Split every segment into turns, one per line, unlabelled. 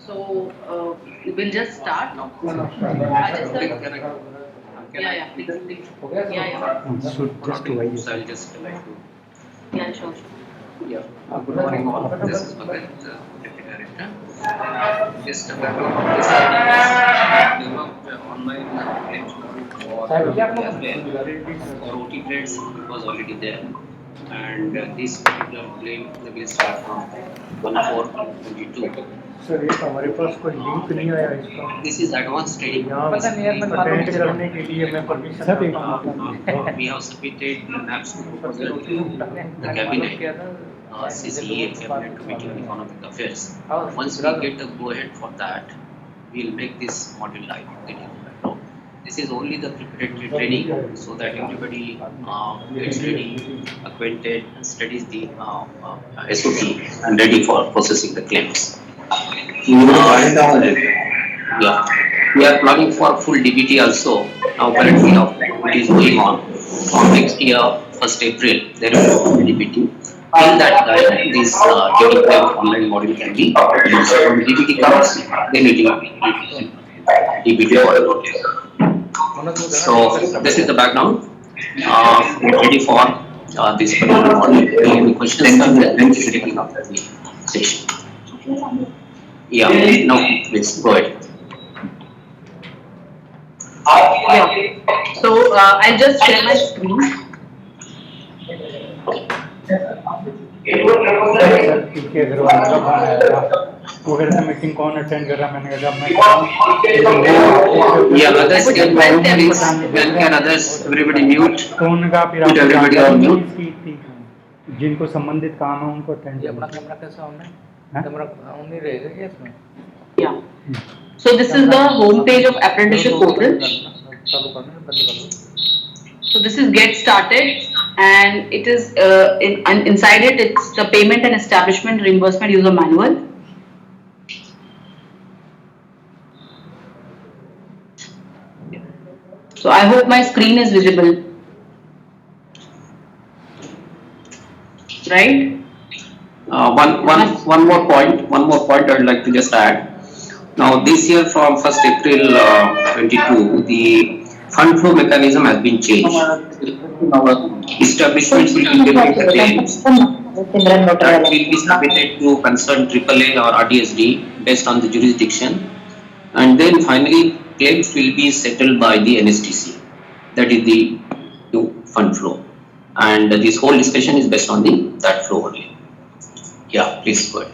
So we'll just start. Ajay sir. Yeah, please, please. Yeah.
Should just wait.
So I'll just like to.
Yeah, sure.
Yeah. Good morning all. This is Bhagat, Deputy Director. Just a background of this developed online claims module for OT trades. It was already there, and this particular claim will start from 1/4/22.
Sir ये हमारे पास कोई link नहीं आया इसका
This is advanced trading.
यहाँ attend करने के लिए मैं permission
We have submitted the NAPS proposal to the cabinet, CCEA cabinet committee on economic affairs. Once we get the go ahead for that, we will make this module live. This is only the preparatory training so that everybody gets ready, acquainted, and studies the SOP and ready for processing the claims. Yeah, we are planning for full DBT also. Now currently it is going on. From next year, 1st April, there will be full DBT. Till that time, this DBT online module can be used. When DBT comes, then it will be DBT for notice. So this is the background. We are ready for this particular module. Any questions? Then we should take up the session. Yeah, now please go ahead.
Yeah. So I'll just share my screen.
क्योंकि अगर मतलब वो फिर से meeting कौन attend कर रहा मैंने कहा मैं
Yeah, others can when there is when can others everybody mute.
कौन का फिर
Put everybody on mute.
जिनको संबंधित काम है उनको अटेंड
ये अपना कैमरा कैसा ऑन है? कैमरा ऑन नहीं रहेगा क्या इसमें?
Yeah. So this is the home page of apprenticeship portal.
चालू करना है, बंद कर दो.
So this is get started, and it is inside it. It's the payment and establishment reimbursement user manual. So I hope my screen is visible, right?
One more point I'd like to just add. Now this year from 1st April 22, the fund flow mechanism has been changed. Establishments will be getting the claims that will be submitted to concerned AAA or RDSD based on the jurisdiction, and then finally claims will be settled by the NSTC. That is the new fund flow, and this whole discussion is based on that flow only. Yeah, please go ahead.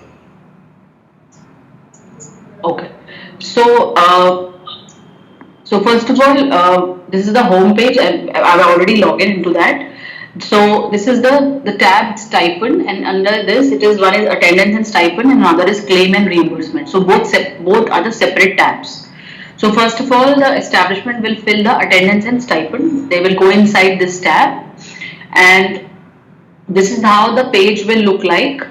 Okay. So first of all, this is the home page, and I've already logged into that. So this is the tab stipend, and under this it is one is attendance and stipend, and another is claim and reimbursement. So both are the separate tabs. So first of all, the establishment will fill the attendance and stipend. They will go inside this tab, and this is how the page will look like.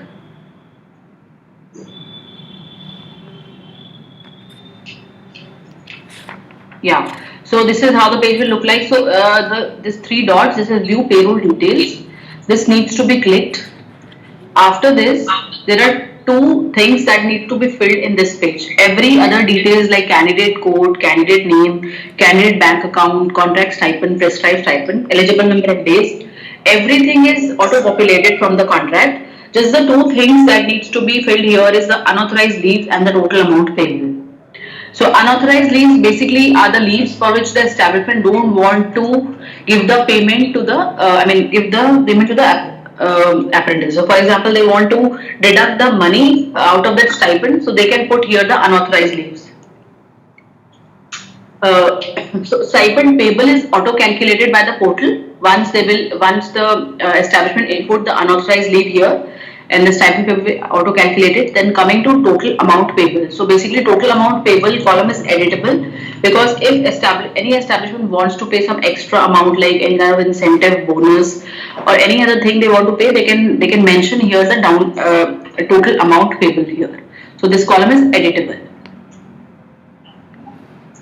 Yeah, so this is how the page will look like. So this three dots, this is view payroll details. This needs to be clicked. After this, there are two things that need to be filled in this page. Every other details like candidate code, candidate name, candidate bank account, contract stipend, prescribed stipend, eligible number of days, everything is auto-populated from the contract. Just the two things that needs to be filled here is the unauthorized leaves and the total amount payable. So unauthorized leaves basically are the leaves for which the establishment don't want to give the payment to the, give the payment to the apprentice. So for example, they want to deduct the money out of that stipend, so they can put here the unauthorized leaves. So stipend payable is auto calculated by the portal. Once the establishment input the unauthorized leave here, and the stipend payable auto calculated, then coming to total amount payable. So basically total amount payable column is editable, because if any establishment wants to pay some extra amount like any kind of incentive, bonus, or any other thing they want to pay, they can mention here the total amount payable here. So this column is editable.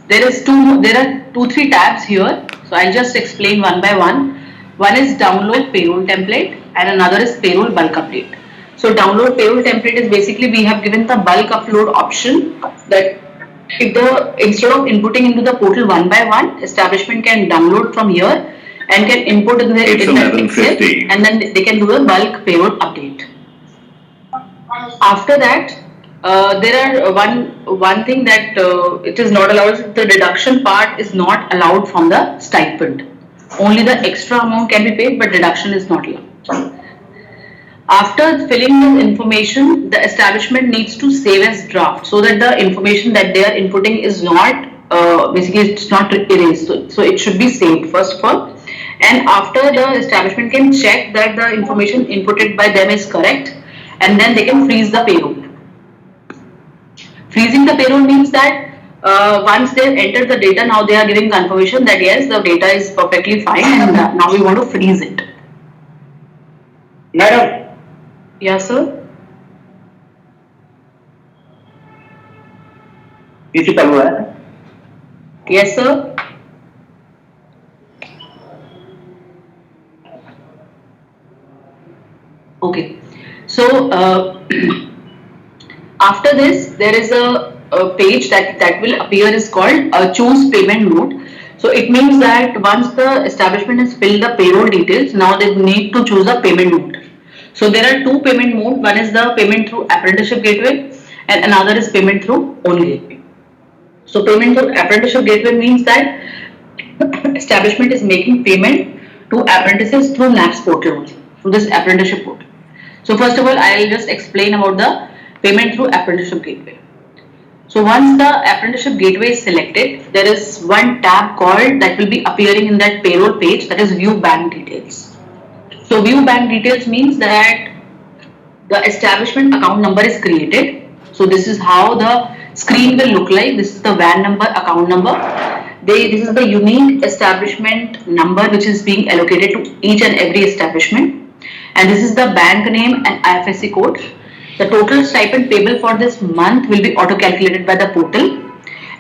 There are 2-3 tabs here, so I'll just explain one by one. One is download payroll template, and another is payroll bulk update. So download payroll template is basically we have given the bulk upload option that if the instead of inputting into the portal one by one, establishment can download from here and can input in the
It's
in that Excel
11:15.
and then they can do a bulk payroll update. After that, there are one thing that it is not allowed. The deduction part is not allowed from the stipend. Only the extra amount can be paid, but deduction is not allowed. After filling this information, the establishment needs to save as draft so that the information that they are inputting is not basically it's not erased. So it should be saved first of all, and after the establishment can check that the information inputted by them is correct, and then they can freeze the payroll. Freezing the payroll means that once they enter the data, now they are giving confirmation that yes, the data is perfectly fine, and now we want to freeze it.
Madam,
Yes, sir.
PC चालू है?
Yes, sir. Okay. So after this, there is a page that will appear is called choose payment mode. So it means that once the establishment has filled the payroll details, now they need to choose a payment mode. So there are two payment modes. One is the payment through apprenticeship gateway and another is payment through own gateway. So payment through apprenticeship gateway means that establishment is making payment to apprentices through NAPS portal only, through this apprenticeship portal. So first of all, I'll just explain about the payment through apprenticeship gateway. So once the apprenticeship gateway is selected, there is one tab called that will be appearing in that payroll page, that is view bank details. So view bank details means that the establishment account number is created. So this is how the screen will look like. This is the VAN number, account number. This is the unique establishment number which is being allocated to each and every establishment. And this is the bank name and IFSC code. The total stipend payable for this month will be auto calculated by the portal.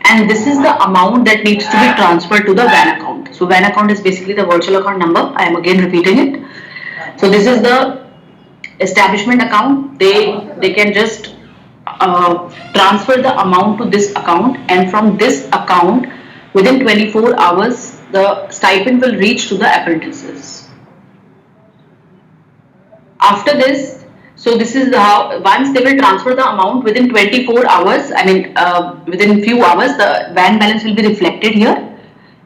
And this is the amount that needs to be transferred to the VAN account. So VAN account is basically the virtual account number. I am again repeating it. So this is the establishment account. They can just transfer the amount to this account, and from this account within 24 hours the stipend will reach to the apprentices. After this, so this is how once they will transfer the amount within 24 hours, I mean within few hours the VAN balance will be reflected here,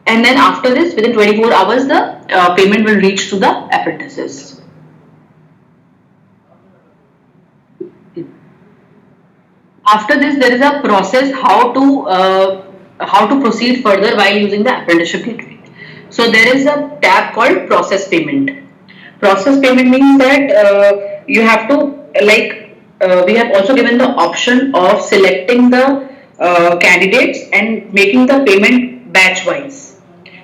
and then after this within 24 hours the payment will reach to the apprentices. After this, there is a process how to proceed further while using the apprenticeship gateway. So there is a tab called process payment. Process payment means that you have to we have also given the option of selecting the candidates and making the payment batch wise.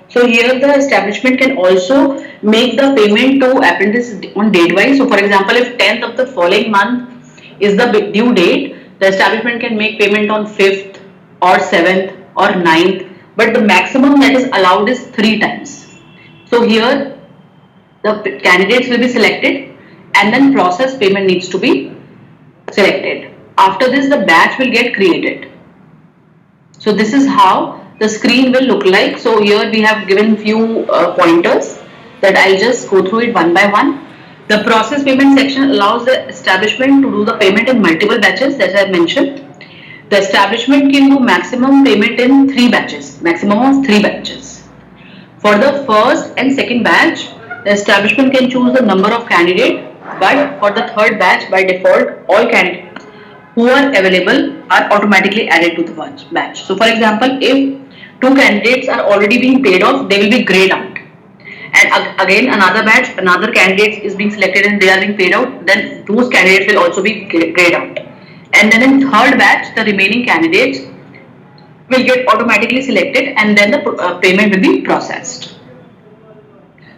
So here the establishment can also make the payment to apprentice on date wise. So for example, if 10th of the following month is the due date, the establishment can make payment on 5th or 7th or 9th, but the maximum that is allowed is 3 times. So here the candidates will be selected and then process payment needs to be selected. After this the batch will get created. So this is how the screen will look like. So here we have given few pointers that I'll just go through it one by one. The process payment section allows the establishment to do the payment in multiple batches, as I mentioned. The establishment can do maximum payment in 3 batches, maximum of 3 batches. For the first and second batch, the establishment can choose the number of candidates, but for the third batch, by default, all candidates who are available are automatically added to the batch. So for example, if 2 candidates are already being paid off, they will be grayed out. And again another batch, another candidate is being selected and they are being paid out, then those candidates will also be grayed out. And then in third batch, the remaining candidates will get automatically selected and then the payment will be processed.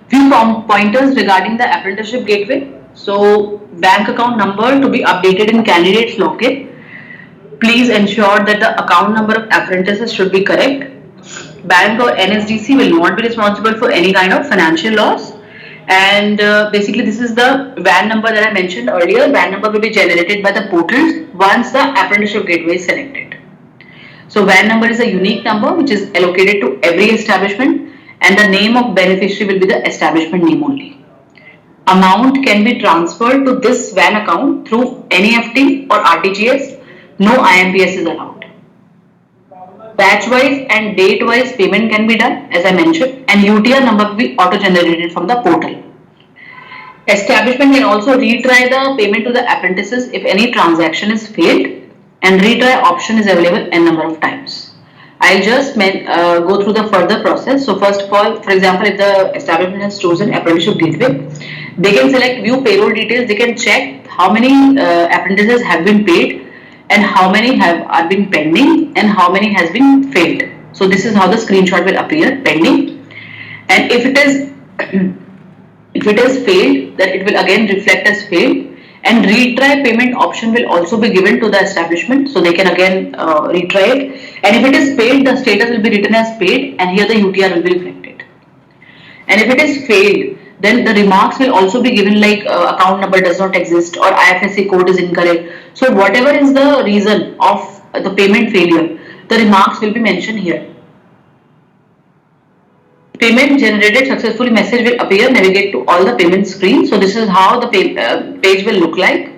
Few pointers regarding the apprenticeship gateway. So bank account number to be updated in candidates login. Please ensure that the account number of apprentices should be correct. Bank or NSDC will not be responsible for any kind of financial loss. And basically this is the WAN number that I mentioned earlier. WAN number will be generated by the portal once the apprenticeship gateway is selected. So WAN number is a unique number which is allocated to every establishment, and the name of beneficiary will be the establishment name only. Amount can be transferred to this WAN account through NEFT or RTGS. No IMPS is allowed. Batch wise and date wise payment can be done, as I mentioned, and UTR number will be auto generated from the portal. Establishment can also retry the payment to the apprentices if any transaction is failed, and retry option is available n number of times. I'll just go through the further process. So first of all, for example, if the establishment has chosen apprenticeship gateway, they can select view payroll details. They can check how many apprentices have been paid, and how many are been pending, and how many has been failed. So this is how the screenshot will appear, pending. And if it is if it is failed, then it will again reflect as failed, and retry payment option will also be given to the establishment, so they can again retry it. And if it is failed, the status will be written as paid, and here the UTR will be reflected. And if it is failed, then the remarks will also be given, like account number does not exist or IFSC code is incorrect. So whatever is the reason of the payment failure, the remarks will be mentioned here. Payment generated successfully message will appear. Navigate to all the payment screen. So this is how the page will look like.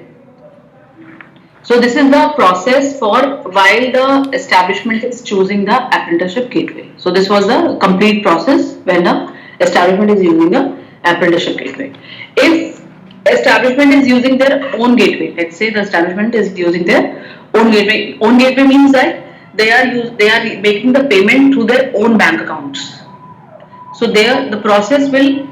So this is the process for while the establishment is choosing the apprenticeship gateway. So this was the complete process when the establishment is using the apprenticeship gateway. If establishment is using their own gateway, let's say the establishment is using their own gateway. Own gateway means that they are making the payment through their own bank accounts. So there the process will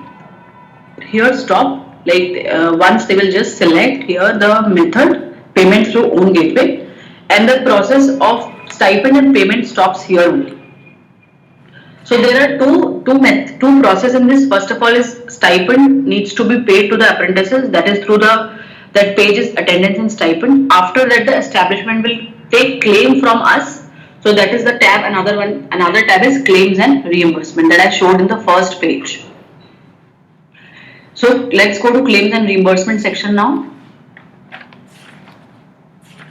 here stop, like once they will just select here the method payment through own gateway, and the process of stipend and payment stops here only. So there are two process in this. First of all is stipend needs to be paid to the apprentices, that is through that page is attendance and stipend. After that the establishment will take claim from us. So that is the tab. Another tab is claims and reimbursement that I showed in the first page. So let's go to claims and reimbursement section now.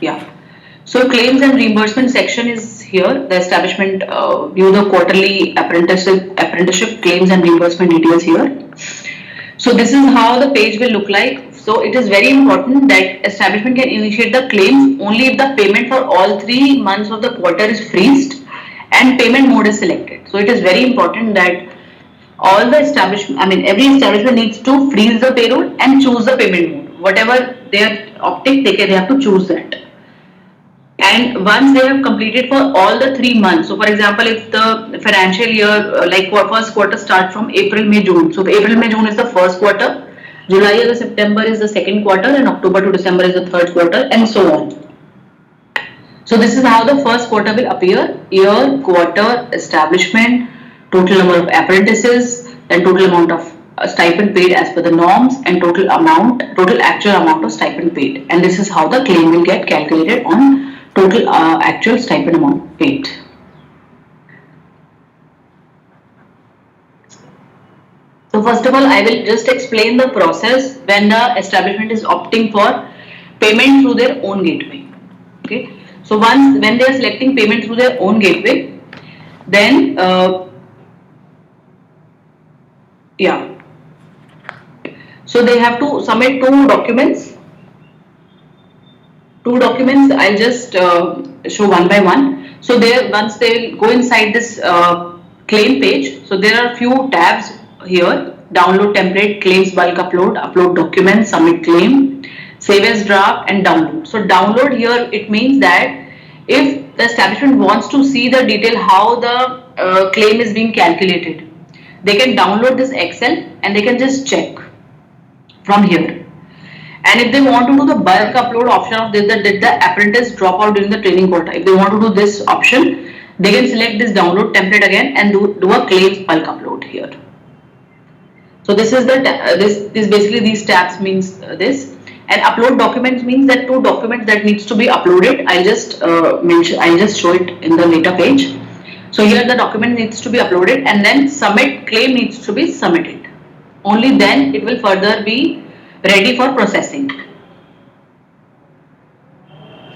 Yeah. So claims and reimbursement section is here. The establishment view the quarterly apprenticeship claims and reimbursement details here. So this is how the page will look like. So it is very important that establishment can initiate the claims only if the payment for all 3 months of the quarter is freezed and payment mode is selected. So it is very important that all the every establishment needs to freeze the payroll and choose the payment mode. Whatever they are opting, they have to choose that. And once they have completed for all the 3 months, so for example, if the financial year, like first quarter start from April, May, June. So April, May, June is the first quarter, July to September is the second quarter, and October to December is the third quarter, and so on. So this is how the first quarter will appear: year, quarter, establishment, total number of apprentices, and total amount of stipend paid as per the norms, and total actual amount of stipend paid. And this is how the claim will get calculated on total actual stipend amount paid. So first of all, I will just explain the process when the establishment is opting for payment through their own gateway. Okay. So when they are selecting payment through their own gateway, then so they have to submit 2 documents. I'll just show one by one. So once they will go inside this claim page, so there are few tabs here: download template, claims bulk upload, upload documents, submit claim, save as draft, and download. So download here, it means that if the establishment wants to see the detail how the claim is being calculated, they can download this Excel and they can just check from here. And if they want to do the bulk upload option of did the apprentice drop out during the training quota, if they want to do this option, they can select this download template again and do a claims bulk upload here. So this is the this basically these tabs means this. And upload documents means that 2 documents that needs to be uploaded. I'll just show it in the later page. So here the document needs to be uploaded, and then submit claim needs to be submitted. only then it will further be ready for processing.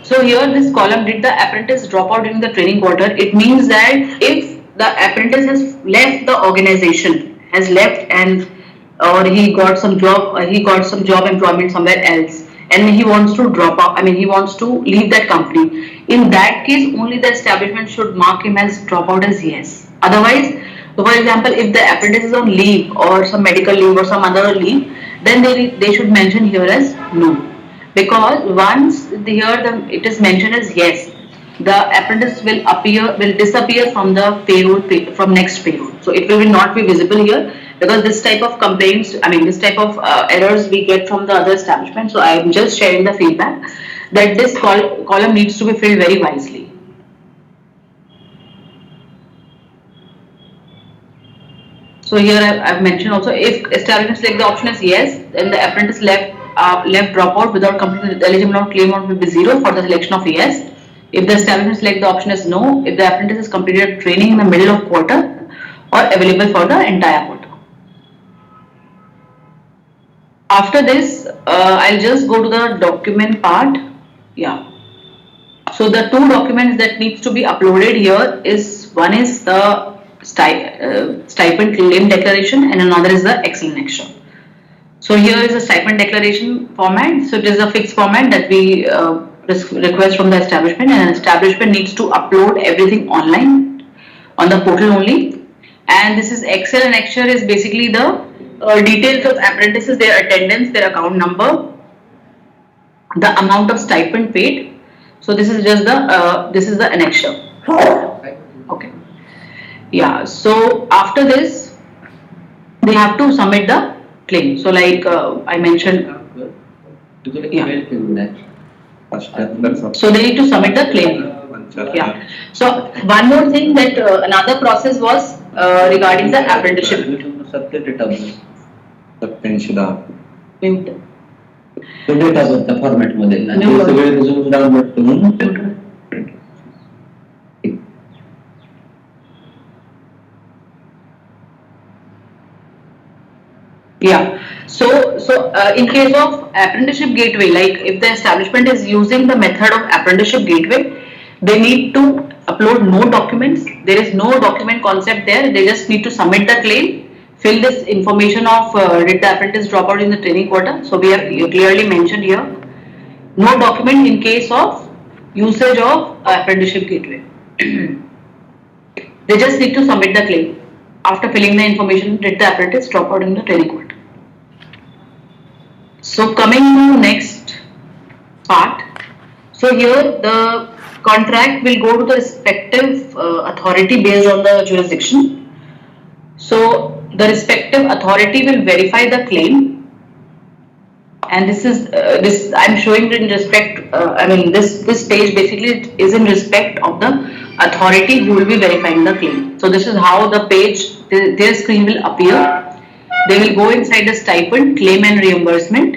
So here this column, did the apprentice drop out during the training quarter? It means that if the apprentice has left the organization, has left and or he got some job, employment somewhere else, and he wants to drop out. I mean, he wants to leave that company. In that case, only the establishment should mark him as dropout as yes. Otherwise, so for example, if the apprentice is on leave or some medical leave or some other leave, then they should mention here as no, because once it is mentioned as yes, the apprentice will disappear from the payroll from next payroll. So it will not be visible here, because this type of complaints, I mean this type of errors we get from the other establishment. So I am just sharing the feedback that this column needs to be filled very wisely. So here I've mentioned also, if establishment select the option as yes, then the apprentice left dropout without completing the eligible amount claim amount will be 0 for the selection of yes. If the establishment select the option as no, if the apprentice has completed training in the middle of quarter or available for the entire quarter. After this, I'll just go to the document part. Yeah. So the two documents that needs to be uploaded here is, one is the stipend claim declaration and another is the Excel annexure. So here is a stipend declaration format. So it is a fixed format that we request from the establishment, and an establishment needs to upload everything online on the portal only. And this is Excel annexure is basically the details of apprentices, their attendance, their account number, the amount of stipend paid. So this is just the annexure. Okay. Yeah. So after this, they have to submit the claim. So like I mentioned. Yeah. So they need to submit the claim. Yeah. So one more thing, that another process was regarding the apprenticeship.
Format मध्ये सगळे resume download करून
Yeah. So in case of apprenticeship gateway, like if the establishment is using the method of apprenticeship gateway, they need to upload no documents. There is no document concept there. They just need to submit the claim, fill this information of did the apprentice drop out in the training quarter. So we have clearly mentioned here, no document in case of usage of apprenticeship gateway. They just need to submit the claim after filling the information, did the apprentice drop out in the training quarter. So coming to next part. So here the contract will go to the respective authority based on the jurisdiction. So the respective authority will verify the claim, and this is this I'm showing in respect. I mean this page basically is in respect of the authority who will be verifying the claim. So this is how the page, their screen will appear. They will go inside the stipend, claim and reimbursement.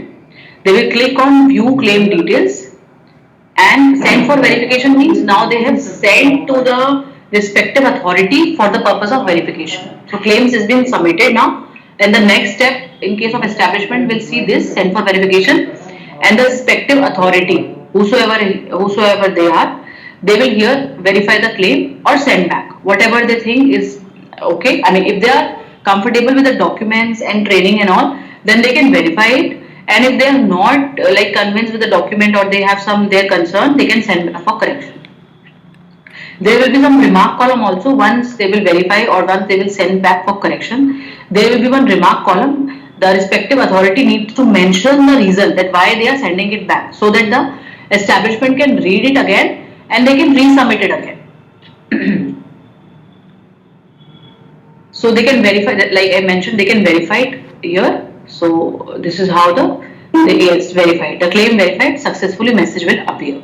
They will click on view claim details, and send for verification means now they have sent to the respective authority for the purpose of verification. So claims has been submitted now, and the next step in case of establishment will see this send for verification, and the respective authority, whosoever they are, they will here verify the claim or send back whatever they think is okay. I mean if they are comfortable with the documents and training and all, then they can verify it. And if they are not like convinced with the document, or they have their concern, they can send back for correction. There will be some remark column also. Once they will verify or once they will send back for correction, there will be one remark column. The respective authority needs to mention the reason that why they are sending it back, so that the establishment can read it again and they can resubmit it again. So they can verify that, like I mentioned, they can verify it here. So this is how it's verified. The claim verified successfully message will appear.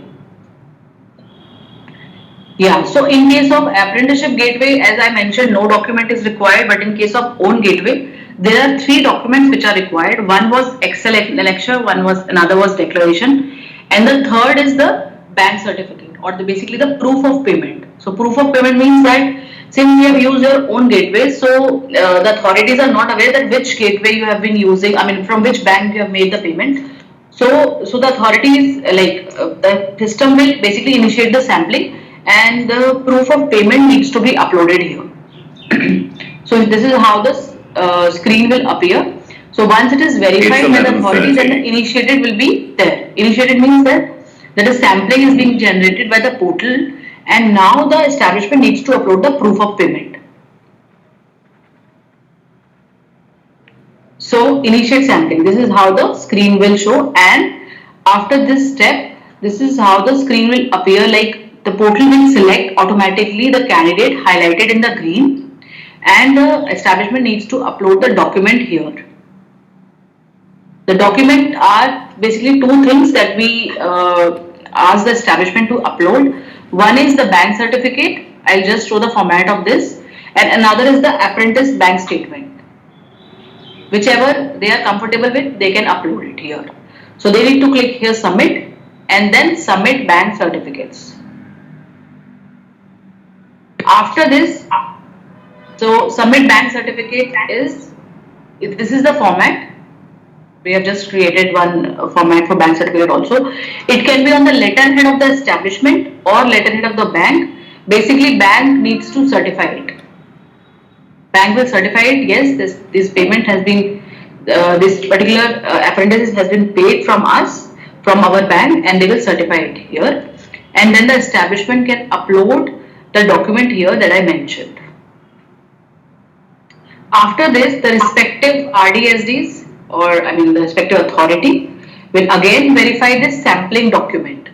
Yeah, so in case of apprenticeship gateway, as I mentioned, no document is required, but in case of own gateway, there are 3 documents which are required. One was Excel annexure, another was declaration, and the third is the bank certificate, or basically the proof of payment. So proof of payment means that Since you have used your own gateway, so the authorities are not aware that which gateway you have been using. I mean, from which bank you have made the payment. So the authorities the system will basically initiate the sampling, and the proof of payment needs to be uploaded here. So this is how the screen will appear. So once it is verified by the authority, then the initiated will be there. Initiated means that a sampling is being generated by the portal, and now the establishment needs to upload the proof of payment. So initiate sampling. This is how the screen will show, and after this step, this is how the screen will appear. Like the portal will select automatically the candidate highlighted in the green, and the establishment needs to upload the document here. The document are basically two things that we ask the establishment to upload. One is the bank certificate. I'll just show the format of this, and another is the apprentice bank statement. Whichever they are comfortable with, they can upload it here. So they need to click here submit, and then submit bank certificates. After this, so submit bank certificate is, this is the format. We have just created one format for bank certificate also. It can be on the letterhead of the establishment or letterhead of the bank. Basically, bank needs to certify it. Bank will certify it. Yes, this payment has been, this particular apprentice has been paid from us, from our bank, and they will certify it here. And then the establishment can upload the document here that I mentioned. After this, the respective RDSDs, or the respective authority, will again verify this sampling document.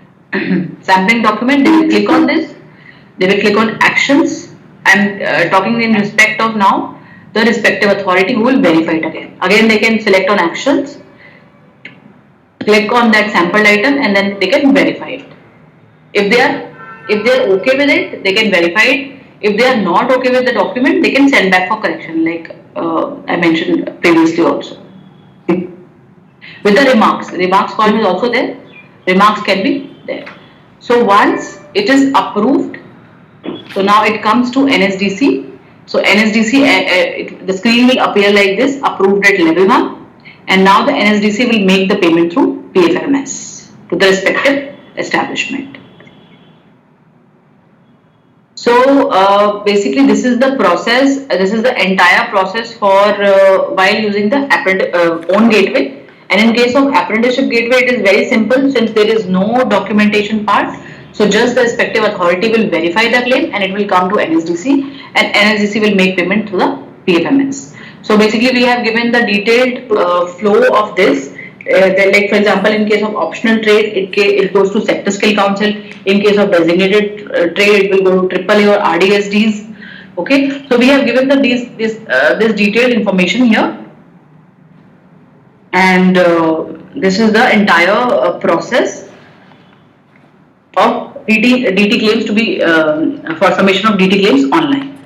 Sampling document, they will click on this, they will click on actions. I'm talking in respect of now the respective authority who will verify it again. Again, they can select on actions, click on that sampled item, and then they can verify it. If they are okay with it, they can verify it. If they are not okay with the document, they can send back for correction, like I mentioned previously also. With the remarks column is also there. Remarks can be there. So once it is approved, so now it comes to NSDC. So NSDC, the screen will appear like this, approved at level 1, and now the NSDC will make the payment through PFMS to the respective establishment. So basically this is the process, this is the entire process for while using the own gateway. And in case of apprenticeship gateway, it is very simple since there is no documentation part. So just the respective authority will verify the claim and it will come to NSDC, and NSDC will make payment through the PFMS. So basically we have given the detailed flow of this. Like for example, in case of optional trade, it goes to sector skill council. In case of designated trade, it will go to AAA or RDSDs. Okay, so we have given this detailed information here, and this is the entire process of DT claims to be for submission of DT claims online.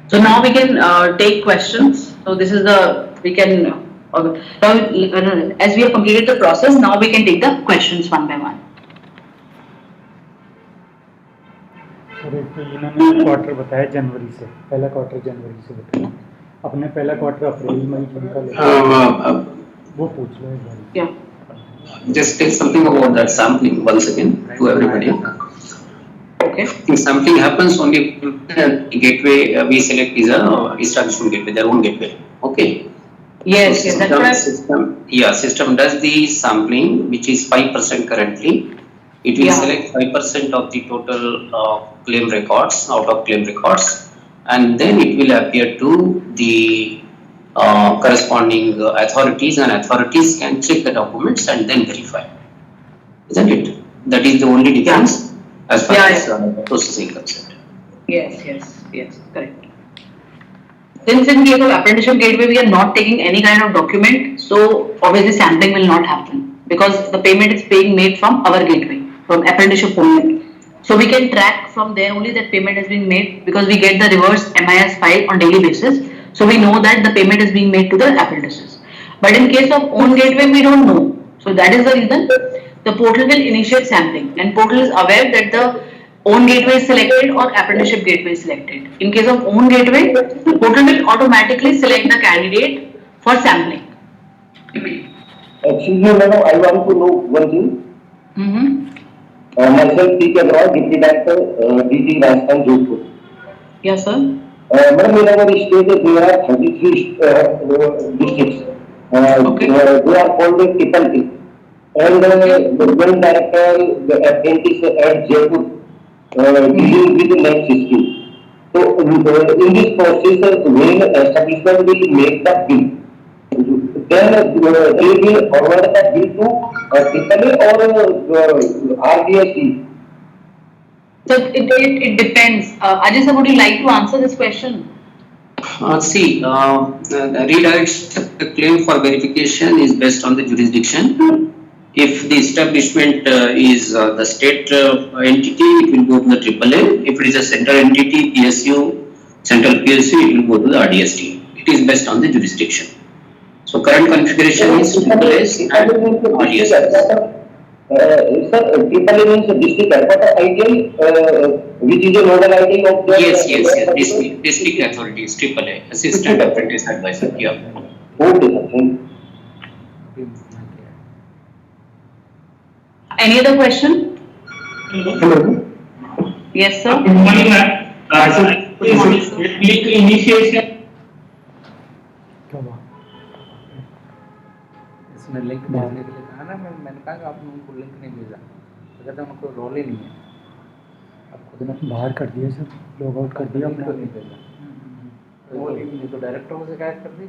So now we can take questions. So this is we can. As we have completed the process, now we can take the questions one by one.
तो इन्होंने quarter बताया जनवरी से, पहला quarter जनवरी से बताया, अपने पहला quarter अप्रैल मई जून का लेकर वो पूछ लो एक बार.
Yeah.
Just tell something about that sampling once again to everybody.
Okay.
The sampling happens only gateway we select is a establishment gateway, their own gateway. Okay.
Yes,
so
yes, that's right.
System does the sampling, which is 5% currently. It will select 5% of the total claim records, out of claim records, and then it will appear to the corresponding authorities, and authorities can check the documents and then verify. Isn't it? That is the only difference as far as processing concerned.
Yes, correct. Since in case of apprenticeship gateway, we are not taking any kind of document, so obviously sampling will not happen because the payment is being made from our gateway, from apprenticeship only. So we can track from there only that payment has been made because we get the reverse MIS file on daily basis. So we know that the payment is being made to the apprentices. But in case of own gateway, we don't know. So that is the reason the portal will initiate sampling, and portal is aware that the own gateway is selected or apprenticeship gateway is selected. In case of own gateway, portal will automatically select the candidate for sampling.
Excuse me, madam, I want to know one thing. Myself, T. K. Agarwal, Deputy Director, DG Rajasthan, Jodhpur.
Yes, sir.
Madam, in our state there are 33 districts.
Okay.
They are called the triple T. And the one director, the apprentice at Jaipur, dealing with the next scheme. So, in this process, when establishment will make the bill, then they will forward the bill to AAA or RDSE.
So it depends. Ajay sir, would you like to answer this question?
See, the redirect claim for verification is based on the jurisdiction. If the establishment is the state entity, it will go to the AAA. If it is a central entity, PSU, central PSU, it will go to the RDST. It is based on the jurisdiction. So current configuration is AAA and RDST.
Sir, AAA means district headquarter ITI, which is a nodal ITI of the...
Yes. District authorities, AAA, Assistant Apprentice Advisor. Yeah.
Okay, sir. Thank you.
Any other question?
Hello.
Yes, sir.
Good morning, ma'am.
Good morning, sir.
Link initiation.
क्या हुआ?
इसमें link भेजने के लिए कहा ना, मैंने कहा कि आपने उनको लिंक नहीं भेजा, तो कहते हैं उनको रोल ही नहीं है।
अब खुद ने बाहर कर दिया सर, लॉग आउट कर दिया
लिंक
अपने।
तो नहीं भेजा, तो वो लिंक तो डायरेक्टर को शिकायत कर दी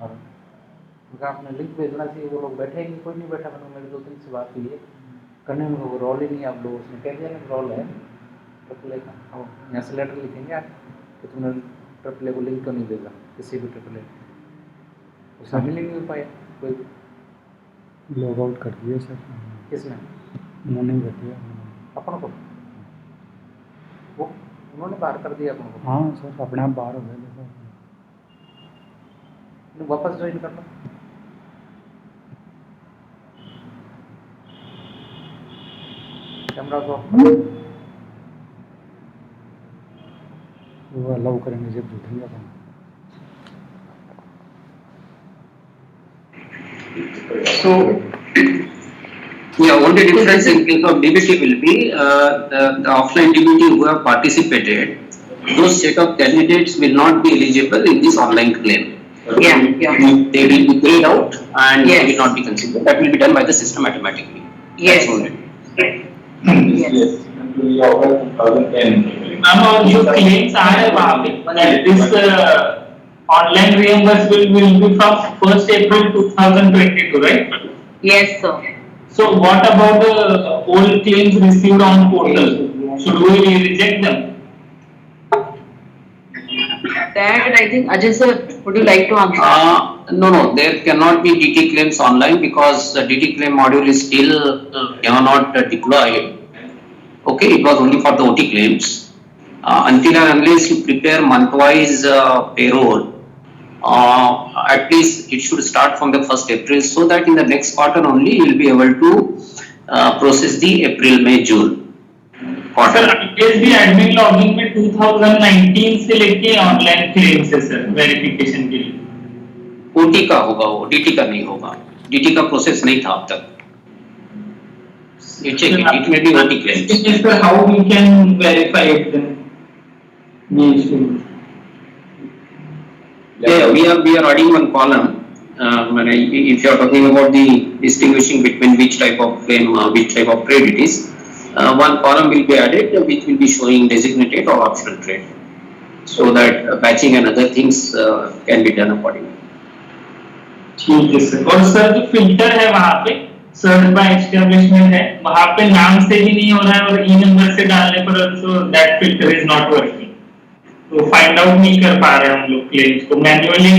और उनका आपने लिंक भेजना चाहिए। वो लोग बैठे ही नहीं, कोई नहीं बैठा। मैंने मेरी 2-3 से बात हुई है, करने में वो रोल ही नहीं। आप लोग उसने कह दिया ना रोल है ट्रिपल का, और यहाँ से लेटर लिखेंगे आप कि तुमने ट्रिपल को लिंक क्यों नहीं भेजा, किसी भी ट्रिपल वो शामिल ही नहीं हो पाया कोई।
लॉग आउट कर दिया सर,
किसने?
उन्होंने ही कर दिया।
अपन को वो उन्होंने बाहर कर दिया अपन को।
हाँ सर, अपने आप बाहर हो गए थे सर।
वापस ज्वाइन करना। कैमरा को
वो अलाउ करेंगे जब जुटेंगे अपन।
So, yeah, only difference in case of DBT will be the offline DBT who have participated, those set of candidates will not be eligible in this online claim.
Yeah.
They will be grayed out and
Yes.
they will not be considered. That will be done by the system automatically.
Yes.
That's only.
Yes.
Ma'am, और जो claims आ रहे हैं वहाँ पे, this online reimbursement will be from 1st April 2022, right?
Yes, sir.
So what about the old claims received on portal? Should we reject them?
That I think Ajay sir, would you like to answer?
No, there cannot be DT claims online because the DT claim module is still not deployed. Okay, it was only for the OT claims. Until and unless you prepare month-wise payroll, at least it should start from the 1st April, so that in the next quarter only you will be able to process the April, May, June quarter.
Sir ISB admin login में 2019 से लेके online claims है sir verification के लिए।
OT का होगा वो, DT का नहीं होगा। DT का प्रोसेस नहीं था अब तक। You check it, it may be OT claims.
Sir, how we can verify it then?
Yeah, we are adding one column. If you are talking about the distinguishing between which type of claim, which type of trade it is, one column will be added which will be showing designated or optional trade, so that batching and other things can be done accordingly.
ठीक है sir. और sir जो filter है वहाँ पे search by establishment है, वहाँ पे नाम से भी नहीं हो रहा है और ई नंबर से डालने पर तो that filter is not working. तो फाइंड आउट नहीं कर पा रहे हम लोग क्लेम्स को मैन्युअली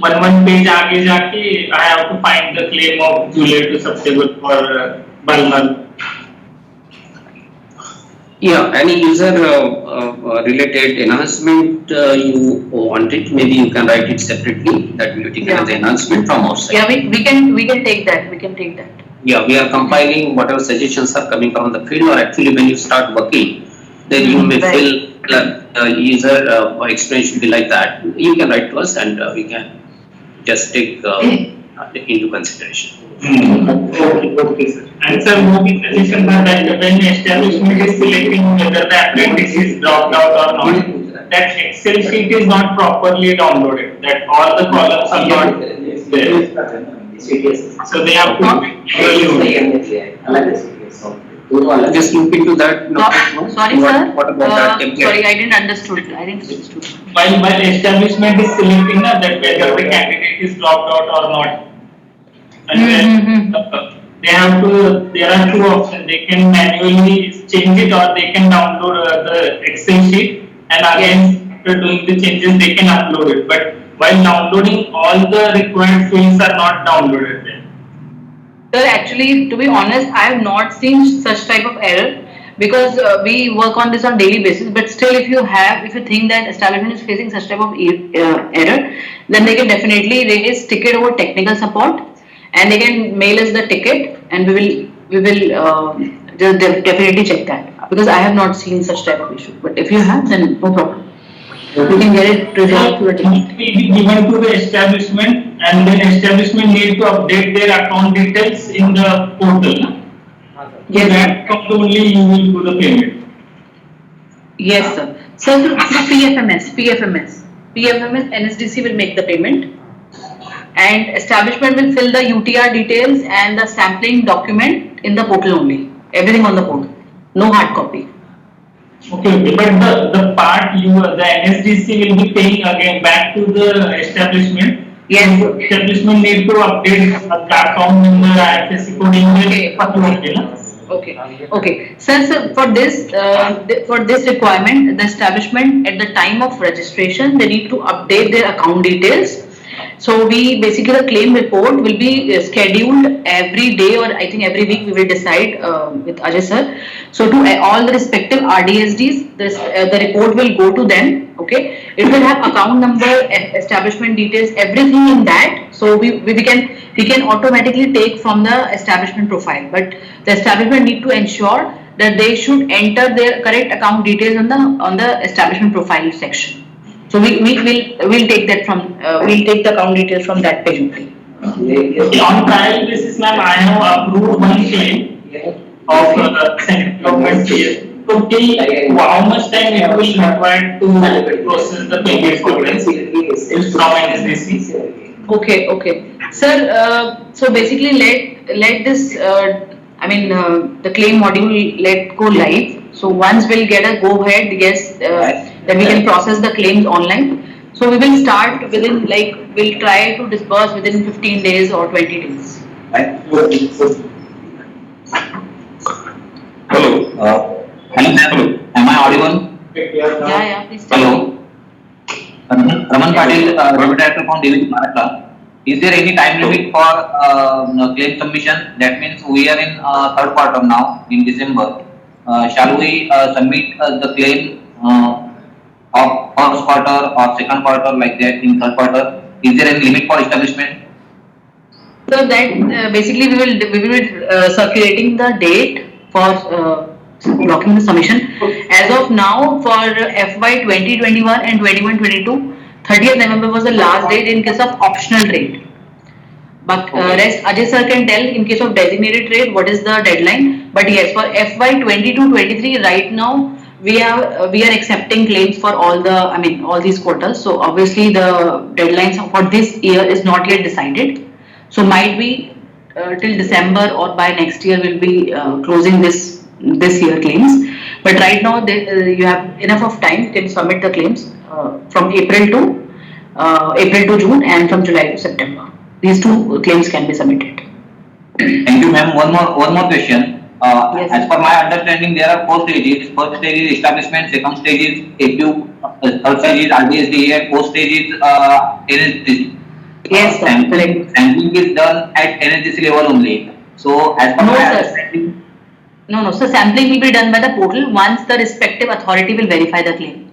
1 पेज आगे जाके I have to find the claim of July to subsequent for बलमल।
Yeah, any user related enhancement you want it, maybe you can write it separately. That will be taken as an enhancement from our side.
Yeah, we can take that. We can take that.
Yeah, we are compiling whatever suggestions are coming from the field, or actually when you start working, then you may
Right.
feel user experience should be like that. You can write to us and we can just take into consideration.
Okay, sir. And sir, वो भी suggestion था that when establishment is selecting whether the apprentice is dropped out or not, that Excel sheet is not properly downloaded. That all the columns are not there. So they have to
Just look into that.
Sorry,
what,
sir.
What about that template?
Sorry, I didn't understood.
while establishment is selecting that whether the candidate is dropped out or not. And then they have to, there are two options. They can manually change it or they can download the Excel sheet and again after doing the changes they can upload it. But while downloading, all the required fields are not downloaded there.
Sir, actually, to be honest, I have not seen such type of error because we work on this on daily basis. But still, if you think that establishment is facing such type of error, then they can definitely raise ticket over technical support, and they can mail us the ticket, and we will just definitely check that because I have not seen such type of issue. But if you have, then no problem. We can get it resolved through a ticket.
It will be given to the establishment and then establishment need to update their account details in the portal.
Yes.
That comes only you will do the payment.
Yes, sir. So through PFMS, NSDC will make the payment, and establishment will fill the UTR details and the sampling document in the portal only. Everything on the portal, no hard copy.
Okay, but the part the NSDC will be paying again back to the establishment.
Yes.
So establishment need to update the account number, IFSC code in the
Okay. Sir, for this requirement, the establishment at the time of registration, they need to update their account details. So basically the claim report will be scheduled every day, or I think every week we will decide with Ajay sir. So to all the respective RDSDs, the report will go to them. Okay, it will have account number, establishment details, everything in that. So we can automatically take from the establishment profile, but the establishment need to ensure that they should enter their correct account details on the establishment profile section. So we'll take that from we'll take the account details from that page only.
On trial basis, ma'am, I have approved one claim of central government PS. So till how much time it will require to process the payment for this from NSDC?
Okay. Sir, so basically let this the claim module let go live. So once we'll get a go ahead, yes, then we can process the claims online. So we will start within we'll try to disburse within 15 days or 20 days.
Hello, sir. Am I audible?
Yeah, please tell me.
Hello. Raman Patil, Deputy Director from DVC Maharashtra. Is there any time limit for claim submission? That means we are in third quarter now, in December. Shall we submit the claim of first quarter or second quarter like that in third quarter? Is there any limit for establishment?
So that basically we will be circulating the date for blocking the submission. As of now, for FY 2021 and 21-22, 30th November was the last date in case of optional rate. But rest Ajay sir can tell in case of designated rate what is the deadline. But yes, for FY 22-23 right now we are accepting claims for all these quarters. So obviously the deadlines for this year is not yet decided. So might be till December or by next year we'll be closing this year claims. But right now you have enough of time. You can submit the claims from April to June and from July to September. These two claims can be submitted.
Thank you, ma'am. One more question.
Yes.
As per my understanding, there are 4 stages. First stage is establishment, second stage is AQ, third stage is RDSD, and fourth stage is NSDC.
Yes, sir. Correct.
Sampling is done at NSDC level only. So, as per
No,
my
sir.
understanding,
No. So sampling will be done by the portal once the respective authority will verify the claim.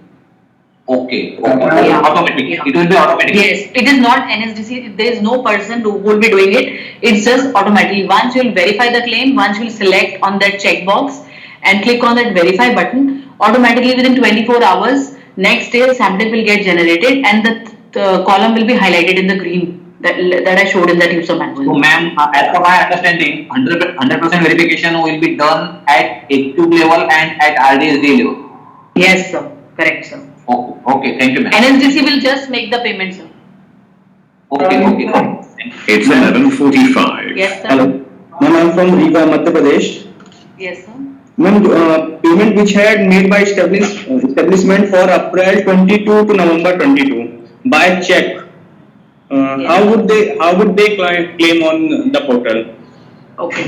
Okay.
Yeah.
Automatic.
Yeah.
It will be automatic.
Yes, it is not NSDC. There is no person who will be doing it. It's just automatically. Once you will verify the claim, once you will select on that checkbox and click on that verify button, automatically within 24 hours, next day sampling will get generated and the column will be highlighted in the green that I showed in that user manual.
So, ma'am, as per my understanding, 100% verification will be done at AQ level and at RDSD level.
Yes, sir. Correct, sir.
Okay. Thank you, ma'am.
NSDC will just make the payment, sir.
Okay.
It's 11:45.
Yes, sir.
Hello, ma'am, I'm from Riva, Madhya Pradesh.
Yes, sir.
Ma'am, payment which had made by establishment for April 22 to November 22 by check.
Yes.
How would they claim on the portal?
Okay.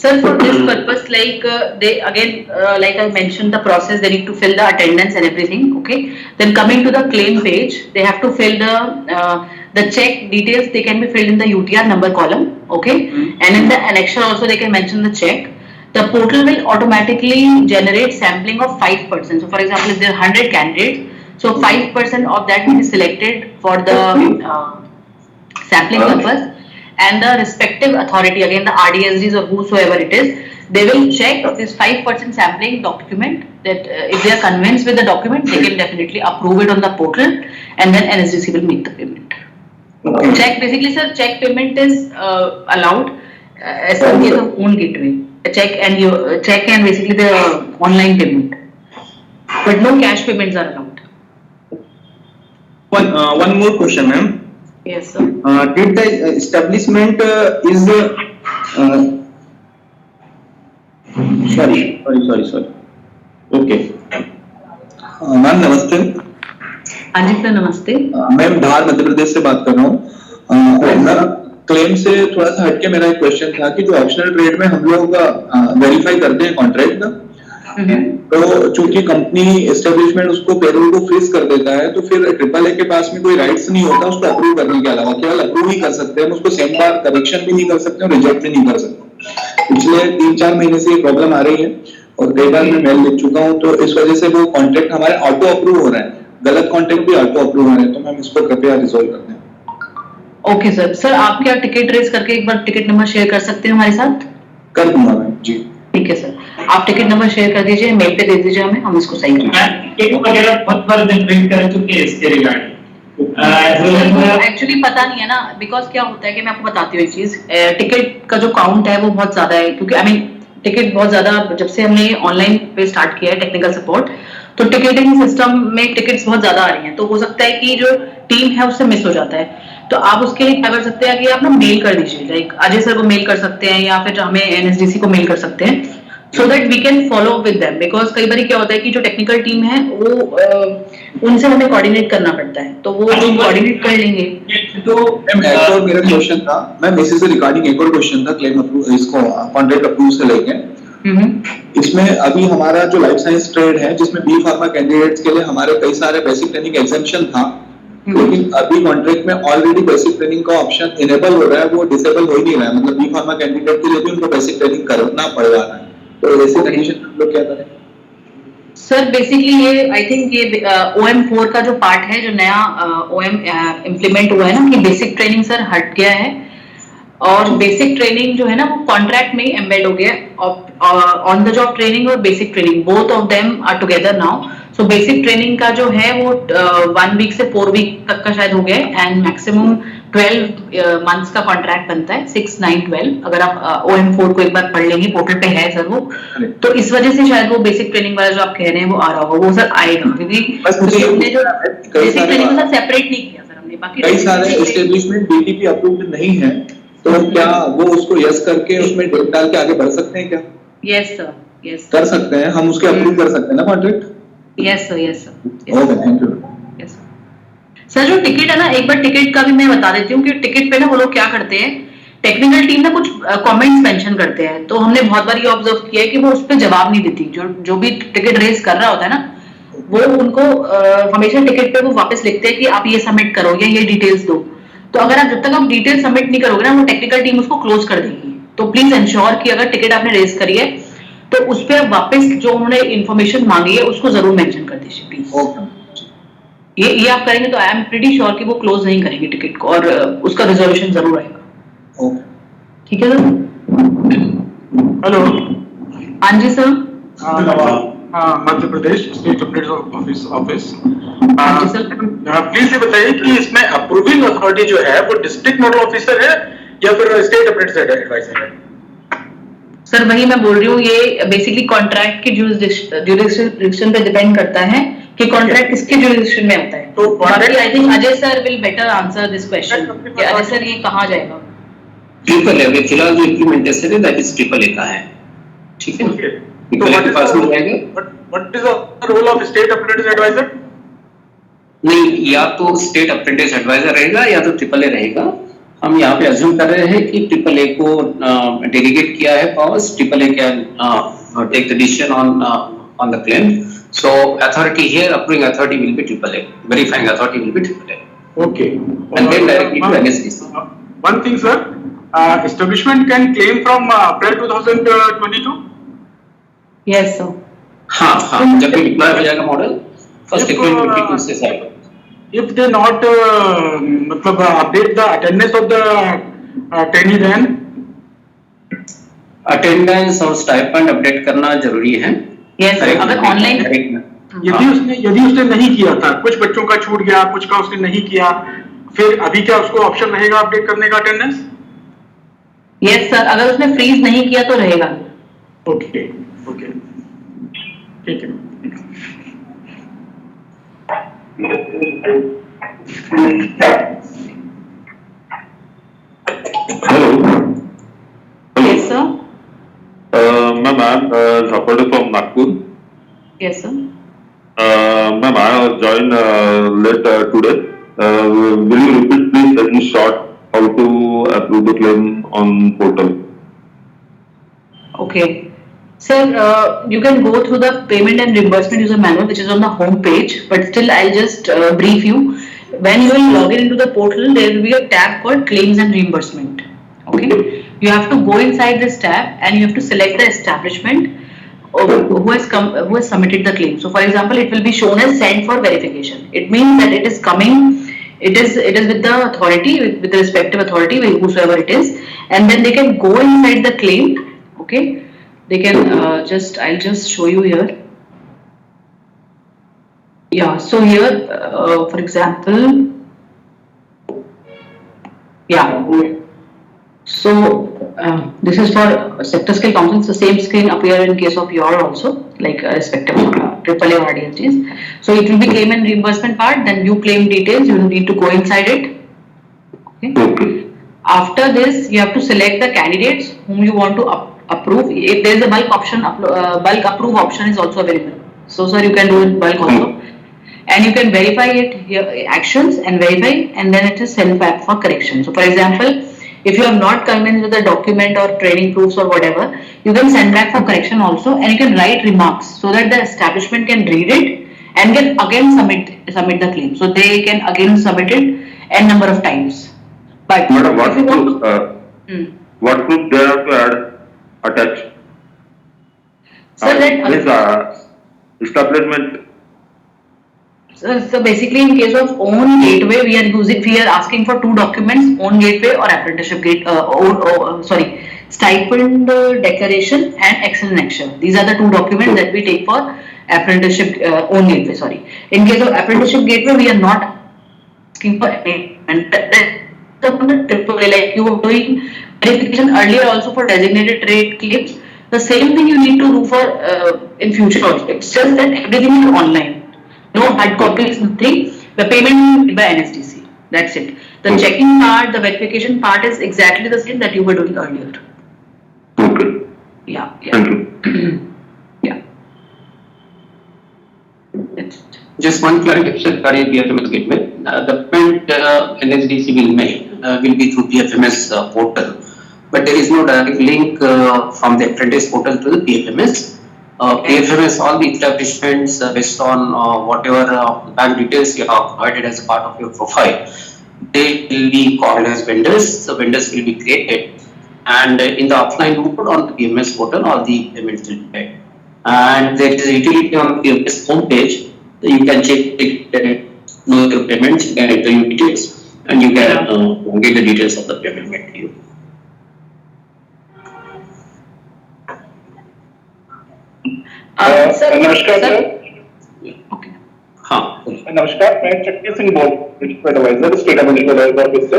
Sir, for this purpose, like they again, like I mentioned, the process they need to fill the attendance and everything. Okay. Then coming to the claim page, they have to fill the check details. They can be filled in the UTR number column. Okay. And in the annexure also they can mention the check. The portal will automatically generate sampling of 5%. So, for example, if there are 100 candidates, so 5% of that will be selected for the sampling purpose. And the respective authority, again the RDSDs or whosoever it is, they will check this 5% sampling document that if they are convinced with the document, they can definitely approve it on the portal and then NSDC will make the payment.
Okay.
Check, basically sir, check payment is allowed as per case of own gateway. Check and basically the online payment. But no cash payments are allowed.
One more question, ma'am.
Yes, sir.
Did the establishment sorry. Okay. Ma'am नमस्ते।
हाँ जी sir, नमस्ते।
मैं धार मध्य प्रदेश से बात कर रहा हूँ। Claim से थोड़ा सा हटके मेरा एक क्वेश्चन था कि जो ऑप्शनल ट्रेड में हम लोग वेरीफाई करते हैं कॉन्ट्रैक्ट का, तो चूंकि कंपनी एस्टेब्लिशमेंट उसको पेरोल को फ्रीज कर देता है, तो फिर AAA के पास में कोई राइट्स नहीं होता उसको अप्रूव करने के अलावा, केवल अप्रूव ही कर सकते हैं, उसको सेम बार करेक्शन भी नहीं कर सकते और रिजेक्ट भी नहीं कर सकते। पिछले 3-4 महीने से ये प्रॉब्लम आ रही है और कई बार मैं मेल लिख चुका हूँ, तो इस वजह से वो कॉन्ट्रैक्ट हमारे ऑटो अप्रूव हो रहे हैं, गलत कॉन्ट्रैक्ट भी ऑटो अप्रूव हो रहे हैं, तो मैम इसको कृपया रिजॉल्व कर दें।
Okay sir. सर आप क्या टिकट रेज करके एक बार टिकट नंबर शेयर कर सकते हैं हमारे साथ?
कर दूंगा मैम जी।
ठीक है सर, आप टिकट नंबर शेयर कर दीजिए, मेल पे दे दीजिए हमें, हम इसको सही करेंगे।
एक वगैरह बहुत बार जनरेट कर चुके हैं इसके रिगार्डिंग।
एक्चुअली पता नहीं है ना, बिकॉज क्या होता है कि मैं आपको बताती हूँ एक चीज, टिकट का जो काउंट है वो बहुत ज्यादा है, क्योंकि आई मीन टिकट बहुत ज्यादा, जब से हमने ऑनलाइन पे स्टार्ट किया है टेक्निकल सपोर्ट, तो टिकटिंग सिस्टम में टिकट्स बहुत ज्यादा आ रही हैं, तो हो सकता है कि जो टीम है उससे मिस हो जाता है। तो आप उसके लिए क्या कर सकते हैं कि आप ना मेल कर दीजिए, लाइक अजय सर को मेल कर सकते हैं या फिर हमें NSDC को मेल कर सकते हैं, so that we can follow with them, because कई बार क्या होता है कि जो टेक्निकल टीम है वो उनसे हमें कोऑर्डिनेट करना पड़ता है, तो वो कोऑर्डिनेट कर लेंगे।
तो मैम एक और मेरा क्वेश्चन था, मैम इसी से रिगार्डिंग एक और क्वेश्चन था क्लेम अप्रूव, इसको कॉन्ट्रैक्ट अप्रूव से लेके, इसमें अभी हमारा जो लाइफ साइंस ट्रेड है जिसमें बी फार्मा कैंडिडेट्स के लिए हमारे कई सारे बेसिक ट्रेनिंग एग्जेम्पशन था, लेकिन अभी कॉन्ट्रैक्ट में ऑलरेडी बेसिक ट्रेनिंग का ऑप्शन इनेबल हो रहा है, वो डिसेबल हो ही नहीं रहा है, मतलब बी फार्मा कैंडिडेट के लिए भी उनको बेसिक ट्रेनिंग करना पड़ रहा है, तो ऐसे कंडीशन हम लोग क्या करें?
सर बेसिकली ये आई थिंक ये OM4 का जो पार्ट है, जो नया OM इम्प्लीमेंट हुआ है ना, कि बेसिक ट्रेनिंग सर हट गया है और बेसिक ट्रेनिंग जो है ना वो कॉन्ट्रैक्ट में ही एम्बेड हो गया है, ऑन द जॉब ट्रेनिंग और basic training both of them are together now. So basic training का जो है वो 1 वीक से 4 वीक तक का शायद हो गया है, एंड मैक्सिमम 12 मंथ्स का कॉन्ट्रैक्ट बनता है, 6, 9, 12। अगर आप OM4 को एक बार पढ़ लेंगे, पोर्टल पे है सर वो, तो इस वजह से शायद वो बेसिक ट्रेनिंग वाला जो आप कह रहे हैं वो आ रहा होगा, वो सर आएगा, क्योंकि हमने जो बेसिक ट्रेनिंग को सेपरेट नहीं किया सर हमने, बाकी
कई सारे एस्टेब्लिशमेंट BTP अप्रूव्ड नहीं है, तो क्या वो उसको यस करके उसमें डेट डाल के आगे बढ़ सकते हैं क्या?
यस सर, यस
कर सकते हैं, हम उसके अप्रूव कर सकते हैं ना contract?
Yes sir, yes sir.
Okay, thank you.
Yes sir, जो टिकट है ना, एक बार टिकट का भी मैं बता देती हूँ कि टिकट पे ना वो लोग क्या करते हैं, टेक्निकल टीम ना कुछ कमेंट्स मेंशन करते हैं, तो हमने बहुत बार ये ऑब्जर्व किया है कि वो उस पर जवाब नहीं देती, जो भी टिकट रेज कर रहा होता है ना, वो उनको हमेशा टिकट पे वो वापस लिखते हैं कि आप ये सबमिट करो या ये डिटेल्स दो, तो अगर आप जब तक आप डिटेल सबमिट नहीं करोगे ना, वो टेक्निकल टीम उसको क्लोज कर देगी। तो प्लीज इंश्योर कि अगर टिकट आपने रेज करी है तो उस पर वापस जो उन्होंने इन्फॉर्मेशन मांगी है उसको जरूर मेंशन कर दीजिए प्लीज। ये आप करेंगे तो आई एम प्रीटी श्योर कि वो क्लोज नहीं करेंगे टिकट को और उसका रिजर्वेशन जरूर आएगा।
ओके,
ठीक है सर।
हेलो।
हाँ जी sir.
Madhya Pradesh state update office.
हाँ जी सर।
प्लीज ये बताइए कि इसमें अप्रूविंग अथॉरिटी जो है वो डिस्ट्रिक्ट नोडल ऑफिसर है या फिर स्टेट अपडेट एडवाइजर है?
सर वही मैं बोल रही हूँ, ये बेसिकली कॉन्ट्रैक्ट के जुरिडिक्शन पे डिपेंड करता है कि कॉन्ट्रैक्ट किसके जुरिडिक्शन में आता है।
तो
बाकी I think Ajay sir will better answer this question कि अजय सर ये कहाँ जाएगा।
ट्रिपल ए फिलहाल जो इम्प्लीमेंटेशन है दैट इज ट्रिपल ए का है, ठीक है। ट्रिपल ए के पास में रहेगा।
What is the role of state apprentice advisor?
नहीं, या तो स्टेट अप्रेंटिस एडवाइजर रहेगा या तो ट्रिपल ए रहेगा। हम यहाँ पे अज्यूम कर रहे हैं कि ट्रिपल ए को डेलीगेट किया है powers, triple A can take the decision on the claim. So authority here, approving authority will be AAA, verifying authority will be AAA.
Okay.
And then directly to NSDC.
One thing, sir, establishment can claim from April 2022.
Yes, sir.
हाँ, जब भी deploy हो जाएगा model, first April 2022 से start होगा।
If they not मतलब update the attendance of the trainee, then
attendance और stipend update करना जरूरी है।
Yes, अगर ऑनलाइन
यदि उसने नहीं किया था, कुछ बच्चों का छूट गया, कुछ का उसने नहीं किया, फिर अभी क्या उसको ऑप्शन रहेगा अपडेट करने का अटेंडेंस?
यस सर, अगर उसने फ्रीज नहीं किया तो रहेगा।
ओके ओके, ठीक है।
Hello.
Yes sir.
Ma'am, I'm Zapade from Nagpur.
Yes, sir.
Ma'am, I have joined late today. Will you repeat please in short how to approve the claim on portal?
Okay. Sir, you can go through the payment and reimbursement user manual which is on the home page, but still I'll just brief you. When you will log in into the portal, there will be a tab called claims and reimbursement. Okay. You have to go inside this tab and you have to select the establishment who has submitted the claim. So for example, it will be shown as sent for verification. It means that it is coming, it is with the authority, with the respective authority, whosoever it is, and then they can go inside the claim. Okay, they can I'll just show you here. Yeah, so here for example, yeah. So this is for sector scale councils. The same screen appear in case of your also, like respective AAA or RDSGs. So it will be claim and reimbursement part. Then you claim details. You need to go inside it. Okay. After this, you have to select the candidates whom you want to approve. If there is a bulk option, bulk approve option is also available. So sir, you can do it bulk also, and you can verify it here, actions and verify, and then it is sent back for correction. So for example, if you have not come in with a document or training proofs or whatever, you can send back for correction also, and you can write remarks so that the establishment can read it and can again submit the claim. So they can again submit it n number of times. But
Madam, what proof they have to add attach?
So that
establishment.
So basically, in case of own gateway, we are asking for two documents: own gateway or apprenticeship stipend declaration and Excel nexture. These are the two documents that we take for apprenticeship own gateway. Sorry, in case of apprenticeship gateway, we are not asking for any. Like you were doing verification earlier also for designated trade claims. The same thing you need to do for in future also. It's just that everything is online. No hard copies, nothing. The payment will be by NSDC. That's it. The checking part, the verification part is exactly the same that you were doing earlier.
Okay.
Yeah.
Thank you.
Yeah. That's it.
Just one clarification regarding PFMS gateway. The payment NSDC will make will be through PFMS portal, but there is no direct link from the apprentice portal to the PFMS. PFMS, all the establishments based on whatever bank details you have provided as a part of your profile, they will be called as vendors. So vendors will be created, and in the offline mode on the PFMS portal, all the payments will be made. And there is a utility on the PFMS homepage. You can check it know your payments, you can enter your details, and you can get the details of the payment made to you.
नमस्कार sir.
हाँ
नमस्कार, मैं चक्की सिंह बोल adviser state medical office से।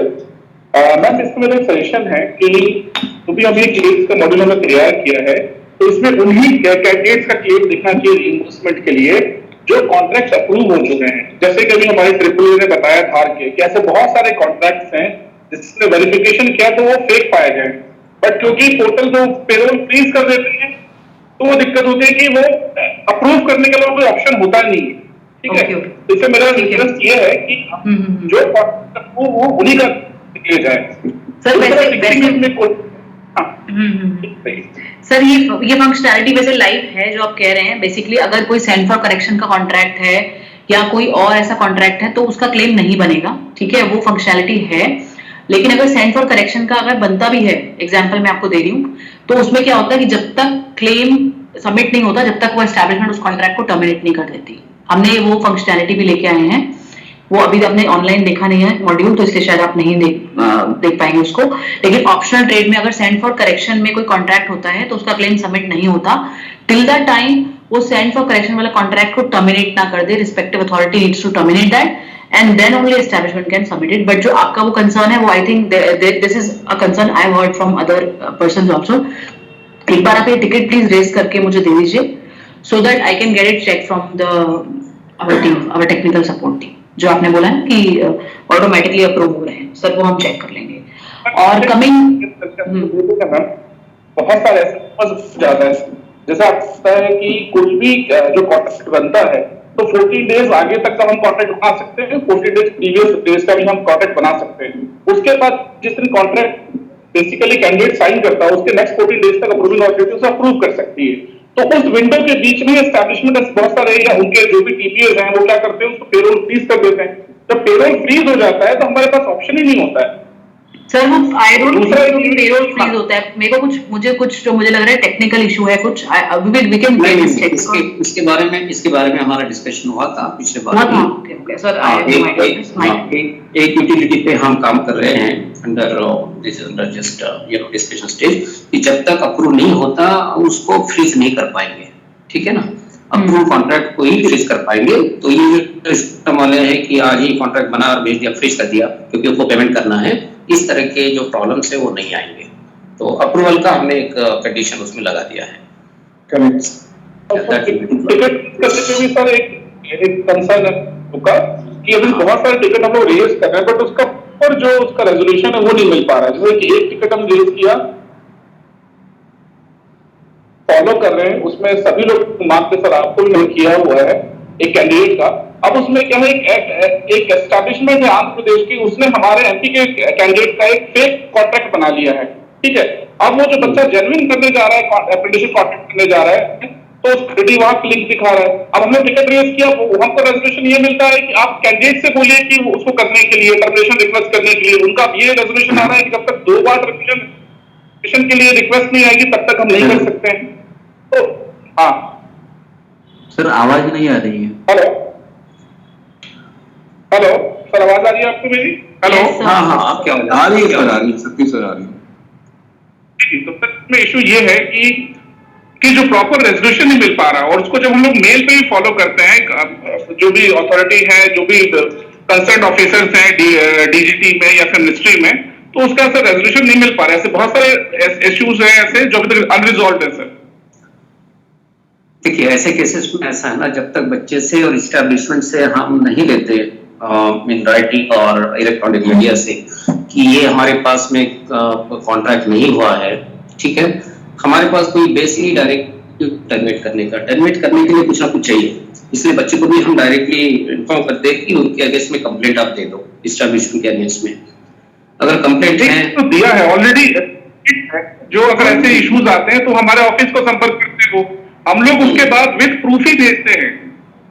Ma'am, इसमें मेरा suggestion है कि क्योंकि अभी क्लेम्स का मॉड्यूल हमने तैयार किया है, तो इसमें उन्हीं कैंडिडेट्स का क्लेम दिखना चाहिए रिइंबर्समेंट के लिए जो कॉन्ट्रैक्ट अप्रूव हो चुके हैं। जैसे कि अभी हमारे ट्रिपल ने बताया था कि ऐसे बहुत सारे कॉन्ट्रैक्ट्स हैं जिसने वेरिफिकेशन किया तो वो फेक पाए गए, बट क्योंकि पोर्टल तो पेरोल फ्रीज कर देते हैं तो वो दिक्कत होती है कि वो अप्रूव करने के लिए कोई ऑप्शन होता नहीं है। ठीक है, तो इससे मेरा रिक्वेस्ट ये है कि जो वो उन्हीं का किया जाए।
सर ये फंक्शनैलिटी वैसे लाइव है जो आप कह रहे हैं। बेसिकली अगर कोई सेंड फॉर करेक्शन का कॉन्ट्रैक्ट है या कोई और ऐसा कॉन्ट्रैक्ट है तो उसका क्लेम नहीं बनेगा, ठीक है, वो फंक्शनैलिटी है। लेकिन अगर सेंड फॉर करेक्शन का अगर बनता भी है, एग्जांपल मैं आपको दे रही हूँ, तो उसमें क्या होता है कि जब तक क्लेम सबमिट नहीं होता, जब तक वो एस्टैब्लिशमेंट उस कॉन्ट्रैक्ट को टर्मिनेट नहीं कर देती। हमने वो फंक्शनैलिटी भी लेके आए हैं, वो अभी आपने ऑनलाइन देखा नहीं है मॉड्यूल, तो इसलिए शायद आप नहीं देख पाएंगे उसको। लेकिन ऑप्शनल ट्रेड में अगर सेंड फॉर करेक्शन में कोई कॉन्ट्रैक्ट होता है तो उसका क्लेम सबमिट नहीं होता टिल द टाइम वो सेंड फॉर करेक्शन वाला कॉन्ट्रैक्ट को टर्मिनेट ना कर दे। Respective authority needs to terminate that and then only establishment can submit it. But जो आपका वो concern है, वो I think this is a concern I've heard from other persons also. एक बार आप ये टिकट प्लीज रेज करके मुझे दे दीजिए so that I can get it checked from our team, our technical support team. जो आपने बोला है कि ऑटोमेटिकली अप्रूव हो रहे हैं सर, वो हम चेक कर लेंगे। और कमिंग
बहुत सारे ऐसे ज्यादा है, जैसे आपको पता है कि कुछ भी जो कॉन्ट्रैक्ट बनता है तो 14 डेज आगे तक का हम कॉन्ट्रैक्ट बना सकते हैं, 14 डेज प्रीवियस डेज का भी हम कॉन्ट्रैक्ट बना सकते हैं। उसके बाद जिस दिन कॉन्ट्रैक्ट बेसिकली कैंडिडेट साइन करता है उसके नेक्स्ट 14 डेज तक अप्रूविंग अथॉरिटी उसे अप्रूव कर सकती है। तो उस विंडो के बीच में एस्टैब्लिशमेंट बहुत सारे या उनके जो भी टीपीएस हैं वो क्या करते हैं, उसको पेरोल फ्रीज कर देते हैं। जब पेरोल फ्रीज हो जाता है तो हमारे पास ऑप्शन ही नहीं होता है
सर। हम I don't think payroll freeze होता है। मेरे को कुछ जो मुझे लग रहा है टेक्निकल इशू है कुछ। वी कैन
इसके बारे में हमारा डिस्कशन हुआ था पिछले बार।
ओके सर,
एक यूटिलिटी पे हम काम कर रहे हैं under this under just discussion stage कि जब तक अप्रूव नहीं होता उसको फ्रीज नहीं कर पाएंगे, ठीक है ना। अप्रूव कॉन्ट्रैक्ट को ही फ्रीज कर पाएंगे। तो ये जो सिस्टम वाले हैं कि आज ही कॉन्ट्रैक्ट बना और भेज दिया, फ्रीज कर दिया क्योंकि उसको पेमेंट करना है, इस तरह के जो प्रॉब्लम्स है वो नहीं आएंगे। तो अप्रूवल का हमने एक कंडीशन उसमें लगा दिया है।
सर एक कंसर्न होगा कि अभी बहुत सारे टिकट हम लोग रेज कर रहे हैं बट उसका पर जो उसका रेजोल्यूशन है वो नहीं मिल पा रहा है। जैसे कि एक टिकट हम रेज किया, फॉलो कर रहे हैं, उसमें सभी लोग मार्क के सर आपको भी नहीं किया हुआ है एक कैंडिडेट का। अब उसमें क्या है, एक एस्टैब्लिशमेंट है आंध्र प्रदेश की, उसने हमारे एमपी के कैंडिडेट का एक फेक कॉन्ट्रैक्ट बना लिया है, ठीक है। अब वो जो बच्चा जेन्युइन करने जा रहा है, अप्रेंटिसशिप कॉन्ट्रैक्ट करने जा रहा है, तो उसकी वहां क्लिक दिखा रहा है। अब हमने टिकट रेज किया, हमको रेजोल्यूशन ये मिलता है कि आप कैंडिडेट से बोलिए कि उसको करने के लिए टर्मिनेशन रिक्वेस्ट करने के लिए, उनका ये रेजोल्यूशन आ रहा है कि जब तक 2 बार टर्मिनेशन के लिए रिक्वेस्ट नहीं आएगी तब तक हम नहीं कर सकते हैं। तो हाँ
सर, आवाज नहीं आ रही है।
हेलो हेलो सर, आवाज आ रही है आपको मेरी? हेलो,
हाँ हाँ, आप क्या आ रही है सर? आ रही है, सबकी सर आ रही है।
तो सर इसमें इशू ये है कि जो प्रॉपर रेजोल्यूशन नहीं मिल पा रहा, और उसको जब हम लोग मेल पे भी फॉलो करते हैं, जो भी अथॉरिटी है, जो भी कंसर्न ऑफिसर्स हैं डीजीटी में या फिर मिनिस्ट्री में, तो उसका सर रेजोल्यूशन नहीं मिल पा रहा है। ऐसे बहुत सारे इश्यूज हैं ऐसे जो अभी तक अनरिजॉल्व्ड है सर।
देखिए, ऐसे केसेस में ऐसा है ना, जब तक बच्चे से और इस्टेब्लिशमेंट से हम नहीं लेते इन राइटिंग और इलेक्ट्रॉनिक मीडिया से कि ये हमारे पास में कॉन्ट्रैक्ट नहीं हुआ है, ठीक है, हमारे पास कोई बेस नहीं डायरेक्ट टर्मिनेट करने के लिए कुछ ना कुछ चाहिए। इसलिए बच्चे को भी हम डायरेक्टली इन्फॉर्म करते हैं कि उनके अगेंस्ट में कंप्लेंट आप दे दो इस्टेब्लिशमेंट के अगेंस्ट में। अगर कंप्लेंट है
तो दिया है ऑलरेडी, जो अगर ऐसे इश्यूज आते हैं तो हमारे ऑफिस को संपर्क करते हो, हम लोग उसके बाद विद प्रूफ ही भेजते हैं।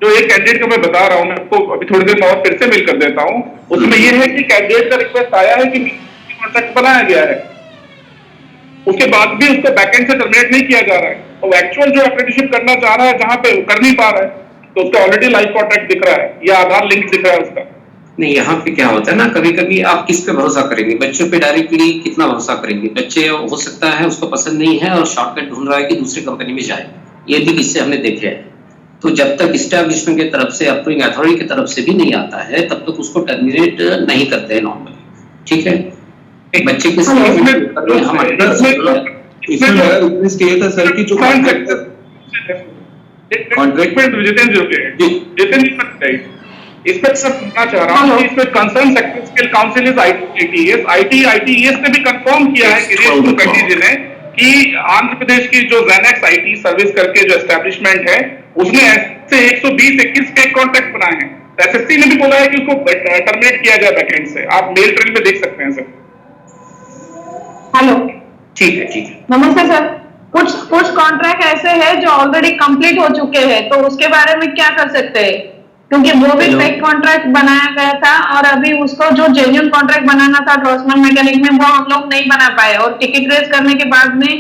जो एक कैंडिडेट का मैं बता रहा हूँ, मैं आपको अभी थोड़ी देर में और फिर से मेल कर देता हूँ। उसमें यह है कि कैंडिडेट का रिक्वेस्ट आया है कि कॉन्ट्रैक्ट बनाया गया है, उसके बाद भी उसको बैकएंड से टर्मिनेट नहीं किया जा रहा है, और एक्चुअल जो अप्रेंटिसशिप करना चाह रहा है जहां पे कर नहीं पा रहा है, तो उसका ऑलरेडी लाइव कॉन्ट्रैक्ट दिख रहा है या आधार लिंक दिख रहा है उसका।
नहीं, यहाँ पे क्या होता है ना, कभी कभी आप किस पे भरोसा करेंगे, बच्चों पे डायरेक्टली कितना भरोसा करेंगे। बच्चे हो सकता है उसको पसंद नहीं है और शॉर्टकट ढूंढ रहा है कि दूसरी कंपनी में जाए, ये भी किससे हमने देखे हैं। तो जब तक एस्टैब्लिशमेंट की तरफ से, अप्रूविंग अथॉरिटी की तरफ से भी नहीं आता है, तब तक उसको टर्मिनेट नहीं करते हैं नॉर्मली, ठीक है। बच्चे के
इसमें था सर कि जो
इसमें सब पूछना चाह रहा हूँ कि इसमें concern sector skill council is ITES ने भी कंफर्म किया है गिरीश त्रिपाठी जी ने कि आंध्र प्रदेश की जो जेनेक्स आईटी सर्विस करके जो एस्टेब्लिशमेंट है उसने ऐसे 120-21 के कॉन्ट्रैक्ट बनाए हैं। एसएससी ने भी बोला है कि उसको टर्मिनेट किया जाए बैकएंड से। आप मेल ट्रेल में देख सकते हैं सर।
हेलो,
ठीक है।
नमस्ते सर। कुछ कॉन्ट्रैक्ट ऐसे हैं जो ऑलरेडी कंप्लीट हो चुके हैं, तो उसके बारे में क्या कर सकते हैं? क्योंकि वो भी फेक कॉन्ट्रैक्ट बनाया गया था और अभी उसको जो जेन्युइन कॉन्ट्रैक्ट बनाना था ड्रॉसमैन मैकेनिक में, वो हम लोग नहीं बना पाए। और टिकट रेस करने के बाद में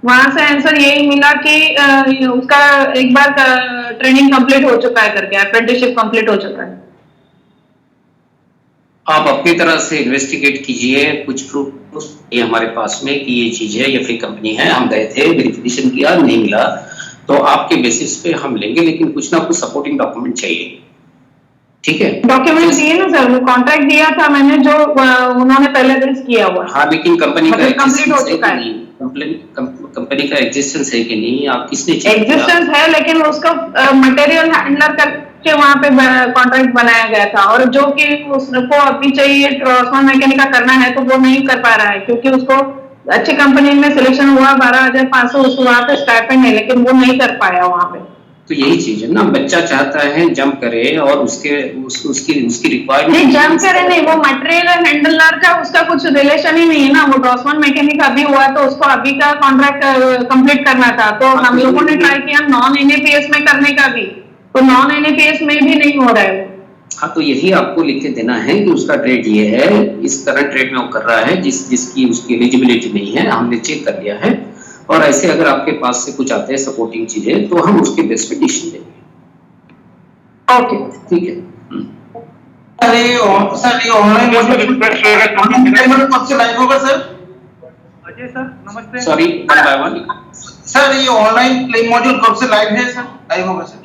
वहां से आंसर यही मिला कि उसका एक बार ट्रेनिंग कंप्लीट हो चुका है करके, अप्रेंटिसशिप कंप्लीट हो चुका है।
आप अपनी तरह से इन्वेस्टिगेट कीजिए, कुछ प्रूफ ये हमारे पास में कि ये चीज है, ये फेक कंपनी है, हम गए थे, वेरिफिकेशन किया, नहीं मिला, तो आपके बेसिस पे हम लेंगे, लेकिन कुछ ना कुछ सपोर्टिंग डॉक्यूमेंट चाहिए, ठीक है।
डॉक्यूमेंट दिए ना सर, वो कॉन्ट्रैक्ट दिया था मैंने जो उन्होंने पहले रेस किया हुआ।
हाँ, लेकिन कंपनी का
कंप्लीट हो चुका है।
कंपनी का एग्जिस्टेंस है कि नहीं, आप किसने चेक किया?
एग्जिस्टेंस है, लेकिन उसका मटेरियल हैंडलर करके वहाँ पे कॉन्ट्रैक्ट बनाया गया था, और जो कि उसको अभी चाहिए ड्रॉसमैन मैकेनिक का करना है तो वो नहीं कर पा रहा है, क्योंकि उसको अच्छी कंपनी में सिलेक्शन हुआ 12,500 उसको वहाँ पे स्टाइपेंड है, लेकिन वो नहीं कर पाया वहाँ पे।
तो यही चीज है ना, बच्चा चाहता है जंप करे और उसकी रिक्वायरमेंट
नहीं, जंप करे नहीं, वो मटेरियल हैंडलर का उसका कुछ रिलेशन ही नहीं है ना। वो ड्रॉसमैन मैकेनिक अभी हुआ तो उसको अभी का कॉन्ट्रैक्ट कंप्लीट करना था, तो हम लोगों ने ट्राई किया नॉन एनएपीएस में करने का भी, तो नॉन एनएपीएस में भी नहीं हो रहा है।
हाँ, तो यही आपको लिख के देना है कि उसका ट्रेड ये है, इस करंट ट्रेड में वो कर रहा है, जिसकी उसकी एलिजिबिलिटी नहीं है, हमने चेक कर लिया है, और ऐसे अगर आपके पास से कुछ आते हैं सपोर्टिंग चीजें तो हम उसके बेस पे डिसीजन देंगे।
ओके,
ठीक है।
सर ये ऑनलाइन कब से लाइव होगा सर?
अजय सर नमस्ते।
Sorry, one by one.
Sir ये ऑनलाइन क्लेम मॉड्यूल कब से लाइव है सर? लाइव होगा सर?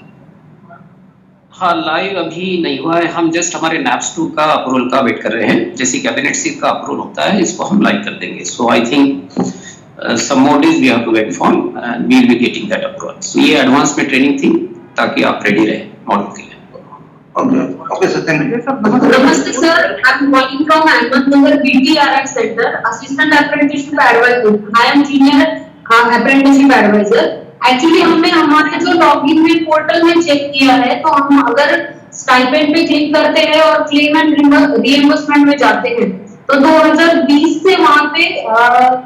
हाँ, लाइव अभी नहीं हुआ है, हम जस्ट हमारे नैप्स 2 का अप्रूवल का वेट कर रहे हैं। जैसे कैबिनेट सीट का अप्रूवल होता है, इसको हम लाइव कर देंगे। So I think some more days we have to wait for and we will be getting that approval. So ये एडवांस में ट्रेनिंग थी ताकि आप रेडी रहे मॉडल के लिए।
Okay sir, thank you.
नमस्ते sir, I am calling from Ahmednagar BTRX centre, assistant apprenticeship adviser. I am junior apprenticeship adviser. Actually हमने हमारे जो लॉगिन में पोर्टल में चेक किया है, तो हम अगर स्टाइपेंड पे क्लिक करते हैं और क्लेम एंड रिइंबर्समेंट में जाते हैं तो 2020 से वहाँ पे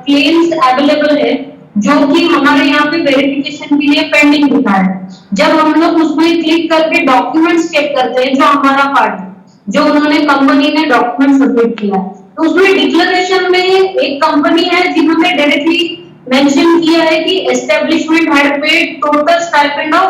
क्लेम्स अवेलेबल है, जो कि हमारे यहाँ पे वेरिफिकेशन के लिए पेंडिंग दिखा है। जब हम लोग उसमें क्लिक करके डॉक्यूमेंट्स चेक करते हैं, जो हमारा पार्ट है, जो उन्होंने कंपनी ने डॉक्यूमेंट सबमिट किया है, तो उसमें डिक्लेरेशन में एक कंपनी है जिन्होंने डायरेक्टली मेंशन किया है कि establishment had paid total stipend of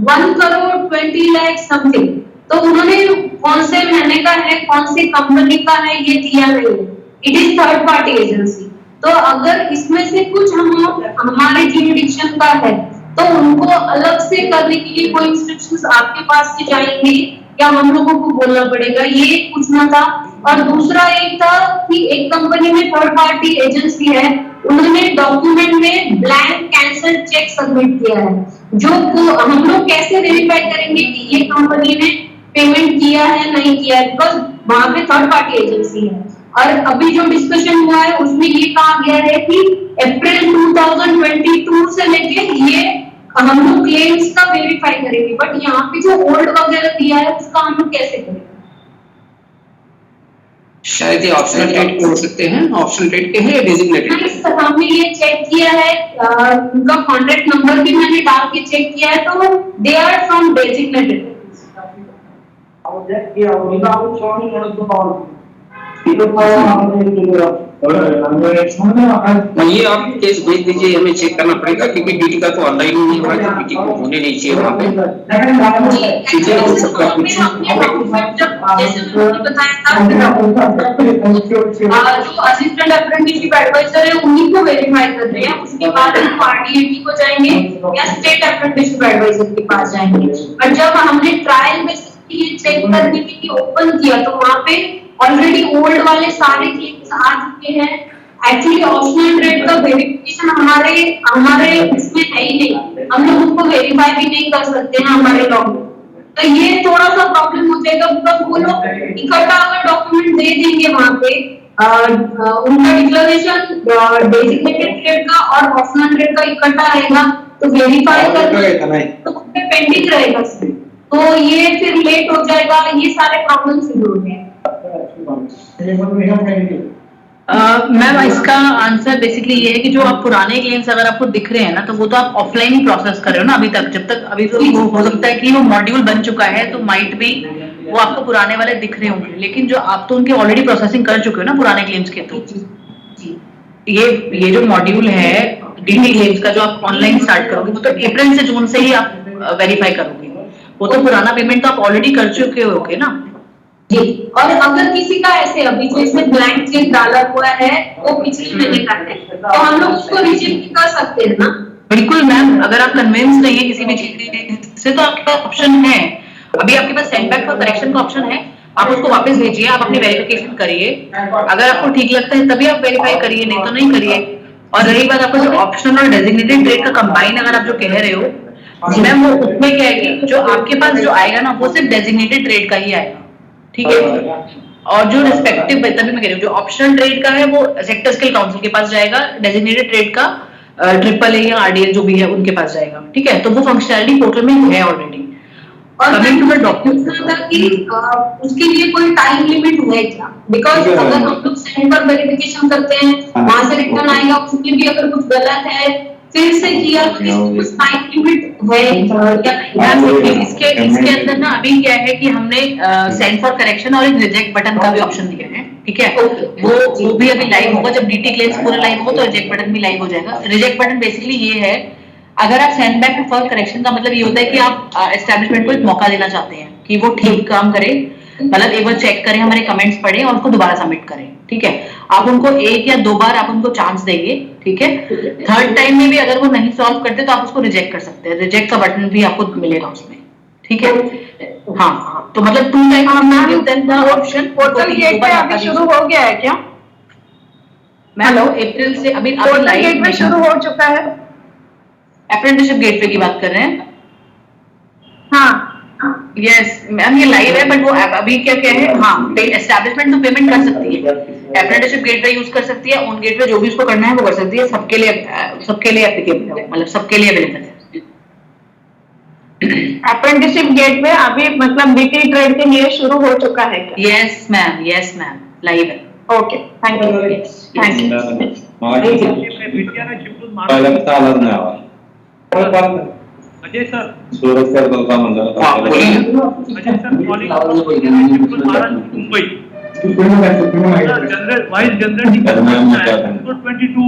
1 crore 20 lakh something. तो उन्होंने कौन से महीने का है, कौन सी कंपनी का है, ये दिया नहीं है। It is third party agency. तो अगर इसमें से कुछ हमारे ज्यूरिडिक्शन का है तो उनको अलग से करने के लिए कोई इंस्ट्रक्शंस आपके पास से जाएंगे या हम लोगों को बोलना पड़ेगा, ये पूछना था। और दूसरा एक था कि एक कंपनी में थर्ड पार्टी एजेंसी है, उन्होंने डॉक्यूमेंट में ब्लैंक कैंसल चेक सबमिट किया है, जो हम लोग कैसे वेरीफाई करेंगे कि ये कंपनी ने पेमेंट किया है नहीं किया है, बिकॉज वहां पे थर्ड पार्टी एजेंसी है। और अभी जो डिस्कशन हुआ है उसमें ये कहा गया है कि अप्रैल 2022 से लेके ये हम लोग क्लेम्स का वेरीफाई करेंगे, बट यहाँ पे जो ओल्ड वगैरह दिया है उसका हम लोग कैसे करेंगे?
शायद ये ऑप्शनल डेट के हो सकते हैं, ऑप्शनल डेट के हैं, डेजिग्नेटेड
सर हमने ये चेक किया है, उनका कॉन्टैक्ट नंबर भी मैंने डाल के चेक किया है, तो they are from designated.
Check किया,
ये आप केस भेज दीजिए, हमें चेक करना पड़ेगा क्योंकि बीटी का तो ऑनलाइन ही नहीं हो रहा है, बीटी को होने नहीं चाहिए वहाँ पे। चीजें हो सकता है कुछ।
जैसे मैंने बताया था, जो असिस्टेंट अप्रेंटिसशिप एडवाइजर है उन्हीं को वेरीफाई कर रहे हैं, उसके बाद हम आरडीएटी को जाएंगे या स्टेट अप्रेंटिसशिप एडवाइजर के पास जाएंगे। और जब हमने ट्रायल बेसिस पे ये चेक करने के लिए ओपन किया तो वहाँ पे ऑलरेडी ओल्ड वाले सारे क्लेम्स आ चुके हैं। एक्चुअली ऑप्शनल ट्रेड का वेरिफिकेशन हमारे इसमें है ही नहीं, हम लोग उनको वेरीफाई भी नहीं कर सकते हैं हमारे डॉक्यूमेंट। तो ये थोड़ा सा प्रॉब्लम हो जाएगा, बिकॉज वो लोग इकट्ठा अगर डॉक्यूमेंट दे देंगे वहाँ पे उनका डिक्लेरेशन डेजिग्नेटेड ट्रेड का और ऑप्शनल ट्रेड का इकट्ठा रहेगा तो वेरीफाई करना तो पेंडिंग रहेगा, तो ये फिर लेट हो जाएगा, ये सारे प्रॉब्लम शुरू हो गए।
मैम इसका आंसर बेसिकली ये है कि जो आप पुराने क्लेम्स अगर आपको दिख रहे हैं ना, तो वो तो आप ऑफलाइन ही प्रोसेस कर रहे हो ना अभी तक, जब तक अभी तो हो सकता है कि वो मॉड्यूल बन चुका है तो माइट भी वो आपको पुराने वाले दिख रहे होंगे, लेकिन जो आप तो उनके ऑलरेडी प्रोसेसिंग कर चुके हो ना पुराने क्लेम्स के, तो ये जो मॉड्यूल है डीटी क्लेम्स का जो आप ऑनलाइन स्टार्ट करोगे वो तो अप्रैल से जून से ही आप वेरीफाई करोगे, वो तो पुराना पेमेंट तो आप ऑलरेडी कर चुके होगे ना
जी। और अगर किसी का ऐसे अभी जो इसमें ब्लैंक चेक डाला हुआ है वो पिछले महीने का है तो हम लोग उसको रिजेक्ट कर सकते हैं ना?
बिल्कुल मैम, अगर आप कन्विंस नहीं है किसी भी चीज से तो आपका ऑप्शन है, अभी आपके पास सेंड बैक फॉर करेक्शन का ऑप्शन है, आप उसको वापस भेजिए, आप अपनी वेरिफिकेशन करिए, अगर आपको ठीक लगता है तभी आप वेरीफाई करिए, नहीं तो नहीं करिए। और रही बात आपको जो ऑप्शनल और डेजिग्नेटेड ट्रेड का कंबाइन अगर आप जो कह रहे हो मैम, वो उसमें क्या है कि जो आपके पास जो आएगा ना वो सिर्फ डेजिग्नेटेड ट्रेड का ही आएगा, ठीक है। और जो रिस्पेक्टिव तभी मैं कह रही हूँ जो ऑप्शनल ट्रेड का है वो सेक्टर स्केल काउंसिल के पास जाएगा, डेजिग्नेटेड ट्रेड का ट्रिपल ए या आरडीएल जो भी है उनके पास जाएगा, ठीक है। तो वो फंक्शनैलिटी पोर्टल में है ऑलरेडी।
और कमिंग टू द डॉक्यूमेंट कि उसके लिए कोई टाइम लिमिट है क्या? बिकॉज अगर हम लोग सेंड पर वेरिफिकेशन करते हैं वहां से रिटर्न आएगा, उसमें भी अगर कुछ गलत है फिर से किया तो कुछ टाइम लिमिट है या
इसके अंदर ना अभी क्या है कि हमने सेंड फॉर करेक्शन और एक रिजेक्ट बटन का भी ऑप्शन दिया है, ठीक है। वो भी अभी लाइव होगा, जब डीटी क्लेम्स पूरा लाइव होगा तो रिजेक्ट बटन भी लाइव हो जाएगा। रिजेक्ट बटन बेसिकली ये है, अगर आप सेंड बैक फॉर करेक्शन का मतलब ये होता है कि आप एस्टैब्लिशमेंट को एक मौका देना चाहते हैं कि वो ठीक काम करे, मतलब एक बार चेक करें, हमारे कमेंट्स पढ़ें और उसको दोबारा सबमिट करें, ठीक है। आप उनको एक या दो बार आप उनको चांस देंगे, ठीक है। थर्ड टाइम में भी अगर वो नहीं सॉल्व करते तो आप उसको रिजेक्ट कर सकते हैं, रिजेक्ट का बटन भी आपको मिलेगा उसमें, ठीक है। हाँ, तो मतलब 2 टाइम ऑप्शन
पोर्टल गेट पे अभी शुरू हो गया है क्या?
हेलो, अप्रैल से अभी
पोर्टल गेट में शुरू हो चुका है।
अप्रेंटिसशिप गेटवे की बात कर रहे हैं?
हाँ
यस मैम, ये लाइव है, बट वो अभी क्या क्या है, हाँ एस्टैब्लिशमेंट तो पेमेंट कर सकती है, अप्रेंटिसशिप गेटवे यूज कर सकती है, ओन गेटवे जो भी उसको करना है वो कर सकती है, सबके लिए एप्लीकेबल है, मतलब सबके लिए अवेलेबल है।
अप्रेंटिसशिप गेटवे अभी मतलब बीटी ट्रेड के लिए शुरू हो चुका है क्या?
यस मैम, लाइव है।
Okay, thank you, thank you.
Ajay sir,
Surat sir तो काम
Ajay sir calling Mumbai general vice general 22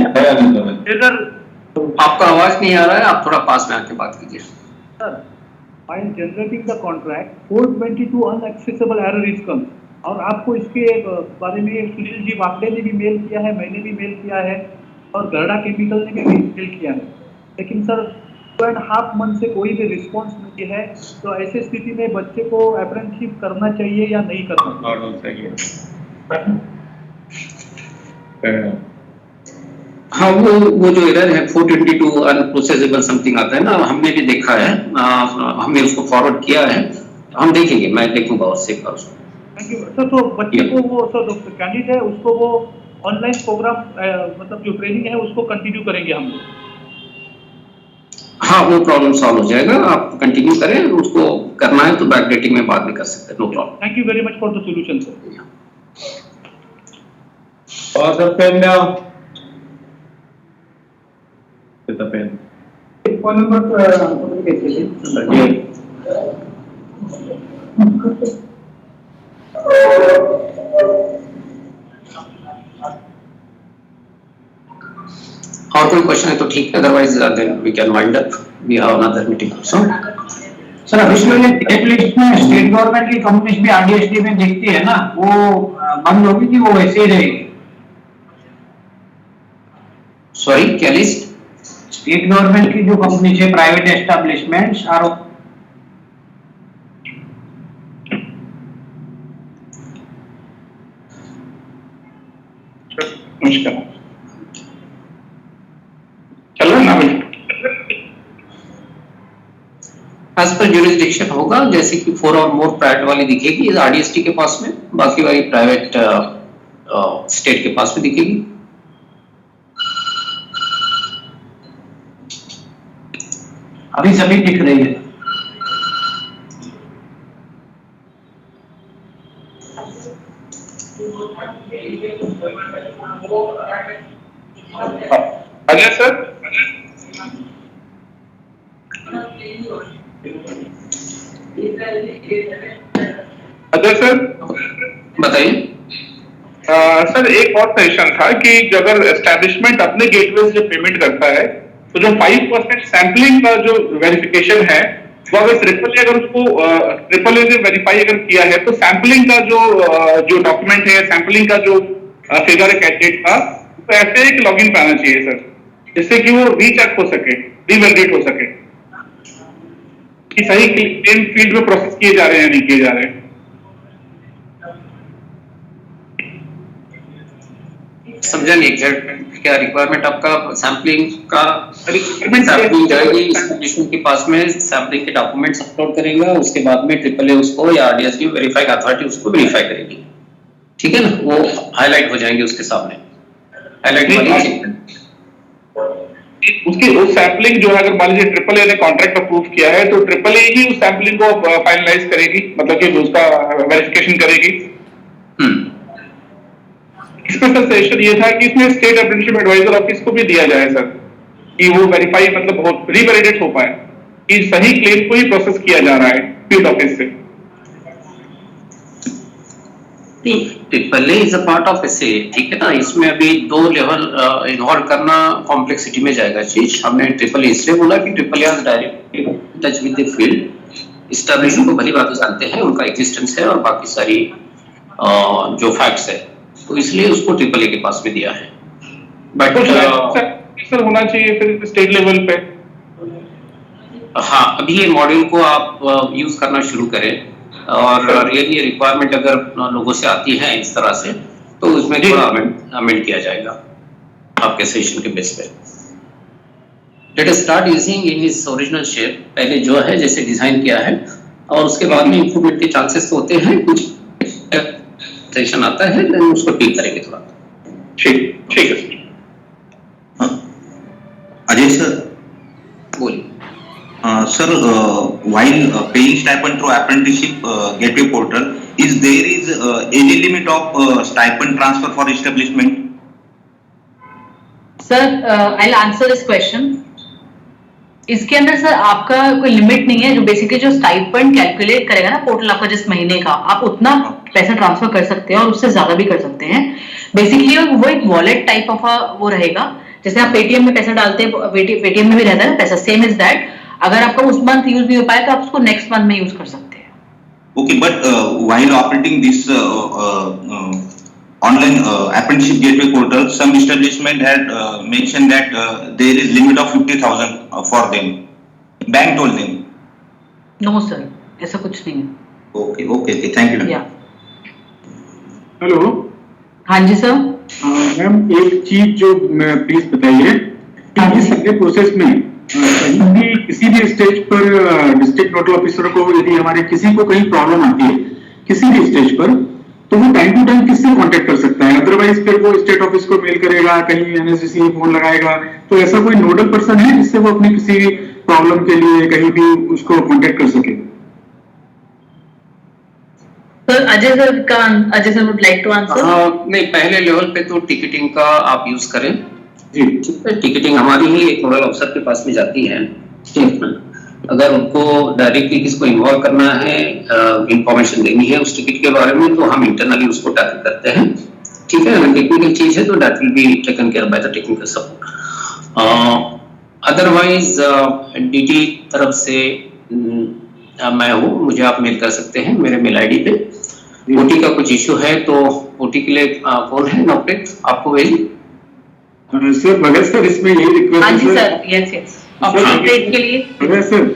आपका आवाज नहीं आ रहा है, आप थोड़ा पास में आके बात कीजिए।
Sir, while generating the contract 422 unaccessible error is come, और आपको इसके बारे में सुनील जी वाकड़े ने भी मेल किया है, मैंने भी मेल किया है और गरडा केमिकल ने भी मेल किया है, लेकिन सर 2.5 मंथ से कोई भी रिस्पॉन्स नहीं है। तो ऐसे स्थिति में बच्चे को अप्रेंटिसशिप करना चाहिए या नहीं करना चाहिए?
हाँ, वो जो एरर है 422 अनप्रोसेसेबल समथिंग आता है ना, हमने भी देखा है, हमने उसको फॉरवर्ड किया है, हम देखेंगे, मैं देखूंगा उससे उसको।
Thank you sir. तो बच्चे को वो सर कैंडिडेट है उसको वो ऑनलाइन प्रोग्राम मतलब जो ट्रेनिंग है उसको कंटिन्यू करेंगे हम लोग?
हाँ, वो प्रॉब्लम सॉल्व हो जाएगा, आप कंटिन्यू करें, उसको करना है तो बैकडेटिंग में बाद में कर सकते हैं, no problem.
Thank you very much for the solution sir.
और सर पेन में आओ, कितना पेन
फोन नंबर
और कोई क्वेश्चन है तो ठीक है, otherwise then we can wind up, we have another meeting also.
Sir अभी स्टेट लिस्ट में स्टेट गवर्नमेंट की कंपनीज भी आरडीएसटी में दिखती है ना, वो बंद होगी कि वो वैसे ही रहेगी?
सॉरी, क्या लिस्ट?
स्टेट गवर्नमेंट की जो कंपनीज है, प्राइवेट एस्टैब्लिशमेंट्स आर
चलो ना भाई,
एज पर ज्यूरिसडिक्शन होगा, जैसे कि 4 और मोर प्राइवेट वाली दिखेगी आरडीएसटी के पास में, बाकी वाली प्राइवेट स्टेट के पास में दिखेगी।
अभी सभी दिख रही है।
अजय सर, अजय सर
बताइए।
सर एक और सजेशन था कि अगर एस्टैब्लिशमेंट अपने गेटवे से पेमेंट करता है तो जो 5% सैम्पलिंग का जो वेरिफिकेशन है वो अगर अगर उसको ट्रिपल ए से वेरीफाई अगर किया है तो सैम्पलिंग का जो डॉक्यूमेंट है, सैम्पलिंग का जो फिगर है कैंडिडेट का, तो ऐसे एक लॉगिन पे आना चाहिए सर, जिससे कि वो रीचेक हो सके, रीवैलिडेट हो सके कि सही क्लेम फील्ड में प्रोसेस किए जा रहे हैं या नहीं किए जा रहे हैं।
समझा नहीं एग्जैक्ट क्या रिक्वायरमेंट आपका? सैम्पलिंग का सैम्पलिंग जाएगी एस्टैब्लिशमेंट के पास में, सैम्पलिंग के डॉक्यूमेंट्स अपलोड करेगा, उसके बाद में ट्रिपल ए उसको या आरडीएसटी वेरीफाई अथॉरिटी उसको वेरीफाई करेगी, ठीक है ना, वो हाईलाइट हो जाएंगे उसके सामने, हाईलाइट वाली
उसकी उस सैम्पलिंग जो है, अगर मान लीजिए ट्रिपल ए ने कॉन्ट्रैक्ट अप्रूव किया है तो ट्रिपल ए ही उस सैम्पलिंग को फाइनलाइज करेगी, मतलब कि उसका वेरिफिकेशन करेगी। इसमें सर सजेशन ये था कि इसमें स्टेट अप्रेंटिसशिप एडवाइजर ऑफिस को भी दिया जाए सर, कि वो वेरीफाई मतलब रीवैलिडेट हो पाए कि सही क्लेम को ही प्रोसेस किया जा रहा है फील्ड ऑफिस से।
Triple A is a part of SA, ठीक है ना, इसमें अभी 2 लेवल इन्वॉल्व करना कॉम्प्लेक्सिटी में जाएगा चीज। हमने ट्रिपल ए इसलिए बोला कि triple A direct touch with the field, establishment को भली बात जानते हैं, उनका एग्जिस्टेंस है और बाकी सारी जो फैक्ट्स है, तो इसलिए उसको ट्रिपल ए के पास में दिया है। बट
सर होना चाहिए फिर स्टेट लेवल पे।
हाँ, अभी ये मॉड्यूल को आप यूज करना शुरू करें और रियली रिक्वायरमेंट अगर लोगों से आती है इस तरह से तो उसमें थोड़ा अमेंड किया जाएगा आपके सेशन के बेस पे। Let us start using in its original shape, पहले जो है जैसे डिजाइन किया है, और उसके बाद में इंप्रूवमेंट के चांसेस तो होते हैं, कुछ सेशन आता है देन उसको ठीक करेंगे थोड़ा।
ठीक है
अजय सर,
बोलिए।
Sir, while paying stipend through apprenticeship gateway portal, is age limit of stipend transfer for establishment?
Sir, I'll answer this question. इसके अंदर सर आपका कोई लिमिट नहीं है, जो बेसिकली जो स्टाइपेंड कैलकुलेट करेगा ना पोर्टल आपका जिस महीने का, आप उतना पैसा ट्रांसफर कर सकते हैं और उससे ज्यादा भी कर सकते हैं। बेसिकली वो एक वॉलेट टाइप ऑफ वो रहेगा, जैसे आप पेटीएम में पैसा डालते हैं, पेटीएम में भी रहता है ना पैसा, सेम इज दैट। अगर आपका उस मंथ यूज नहीं हो पाया तो आप उसको नेक्स्ट मंथ में यूज कर सकते हैं।
Okay, but while operating this online apprenticeship gateway portal, some establishment had mentioned that there is limit of 50,000 for them. Bank told them.
No sir, ऐसा कुछ नहीं है।
Okay, thank you.
Yeah.
Hello.
हाँ जी sir.
Ma'am एक चीज जो please बताइए कि इस सारे प्रोसेस में किसी भी स्टेज पर डिस्ट्रिक्ट नोडल ऑफिसर को यदि हमारे किसी को कहीं प्रॉब्लम आती है किसी भी स्टेज पर, तो वो टाइम टू टाइम किससे कांटेक्ट कर सकता है? अदरवाइज फिर वो स्टेट ऑफिस को मेल करेगा, कहीं एनएसडीसी फोन लगाएगा, तो ऐसा कोई नोडल पर्सन है जिससे वो अपनी किसी प्रॉब्लम के लिए कहीं भी उसको कांटेक्ट कर सके?
Sir Ajay sir would like to answer.
नहीं, पहले लेवल पे तो टिकटिंग का आप यूज करें जी, टिकटिंग हमारी ही एक नोडल अफसर के पास में जाती है। अगर उनको डायरेक्टली किसको इन्वॉल्व करना है, इंफॉर्मेशन देनी है उस टिकट के बारे में, तो हम इंटरनली उसको टैकल करते हैं, ठीक है। अगर टेक्निकल चीज है तो that will be taken care by the technical support. Otherwise DT तरफ से मैं हूँ, मुझे आप मेल कर सकते हैं मेरे मेल आईडी पे। ओटी का कुछ इश्यू है तो ओटी के लिए कौन है नवप्रीत, आपको भेज
सर भगत सर, इसमें यही रिक्वेस्ट
हाँ
है
जी
sir.
Sir, yes yes, update के लिए।
भगत सर,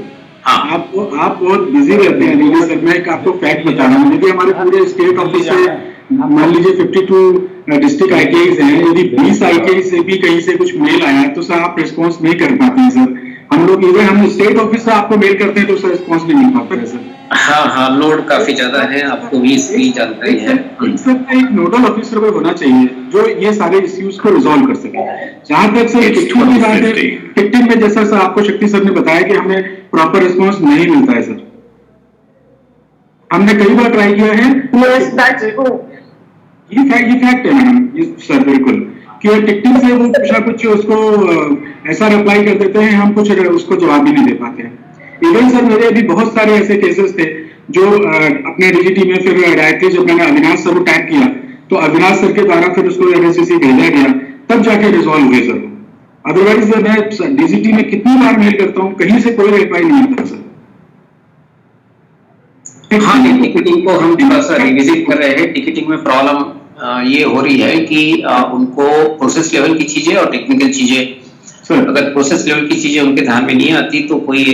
आप बहुत बिजी रहते हैं लीडर सर। मैं एक आपको फैक्ट बता रहा हूँ, यदि हमारे पूरे स्टेट ऑफिस से मान लीजिए 52 डिस्ट्रिक्ट आईटीआईज हैं, यदि 20 आईटीआई से भी कहीं से कुछ मेल आया है तो सर आप रिस्पॉन्स नहीं कर पाते हैं सर। हम लोग इवन हम स्टेट ऑफिस से आपको मेल करते हैं तो सर रिस्पॉन्स नहीं मिल पाता है सर।
हाँ, लोड काफी ज्यादा है, आपको भी इसकी जानकारी है।
एक नोडल ऑफिसर को होना चाहिए जो ये सारे इश्यूज को रिजॉल्व कर सके। जहां तक सर टिकटिंग की बात है, टिकटिंग में जैसा सर आपको शक्ति सर ने बताया कि हमें प्रॉपर रिस्पॉन्स नहीं मिलता है सर। हमने कई बार ट्राई किया है। ये फैक्ट है मैडम, ये सर बिल्कुल, कि टिकटिंग से वो कुछ ना कुछ उसको ऐसा रिप्लाई कर देते हैं, हम कुछ उसको जवाब भी नहीं दे पाते हैं। इवन सर मेरे अभी बहुत सारे ऐसे केसेस थे जो अपने डीजीटी में फिर डायरेक्टली जब मैंने अविनाश सर को टैग किया तो अविनाश सर के द्वारा फिर उसको एनएससीसी भेजा गया, तब जाके रिजॉल्व हुए सर। अदरवाइज मैं डीजीटी में कितनी बार मेल करता हूँ, कहीं से कोई रिप्लाई नहीं आता सर।
हाँ, टिकटिंग को हम थोड़ा सा रिविजिट कर रहे हैं। टिकटिंग में प्रॉब्लम ये हो रही है कि उनको प्रोसेस लेवल की चीजें और टेक्निकल चीजें, अगर प्रोसेस लेवल की चीजें उनके ध्यान में नहीं आती तो कोई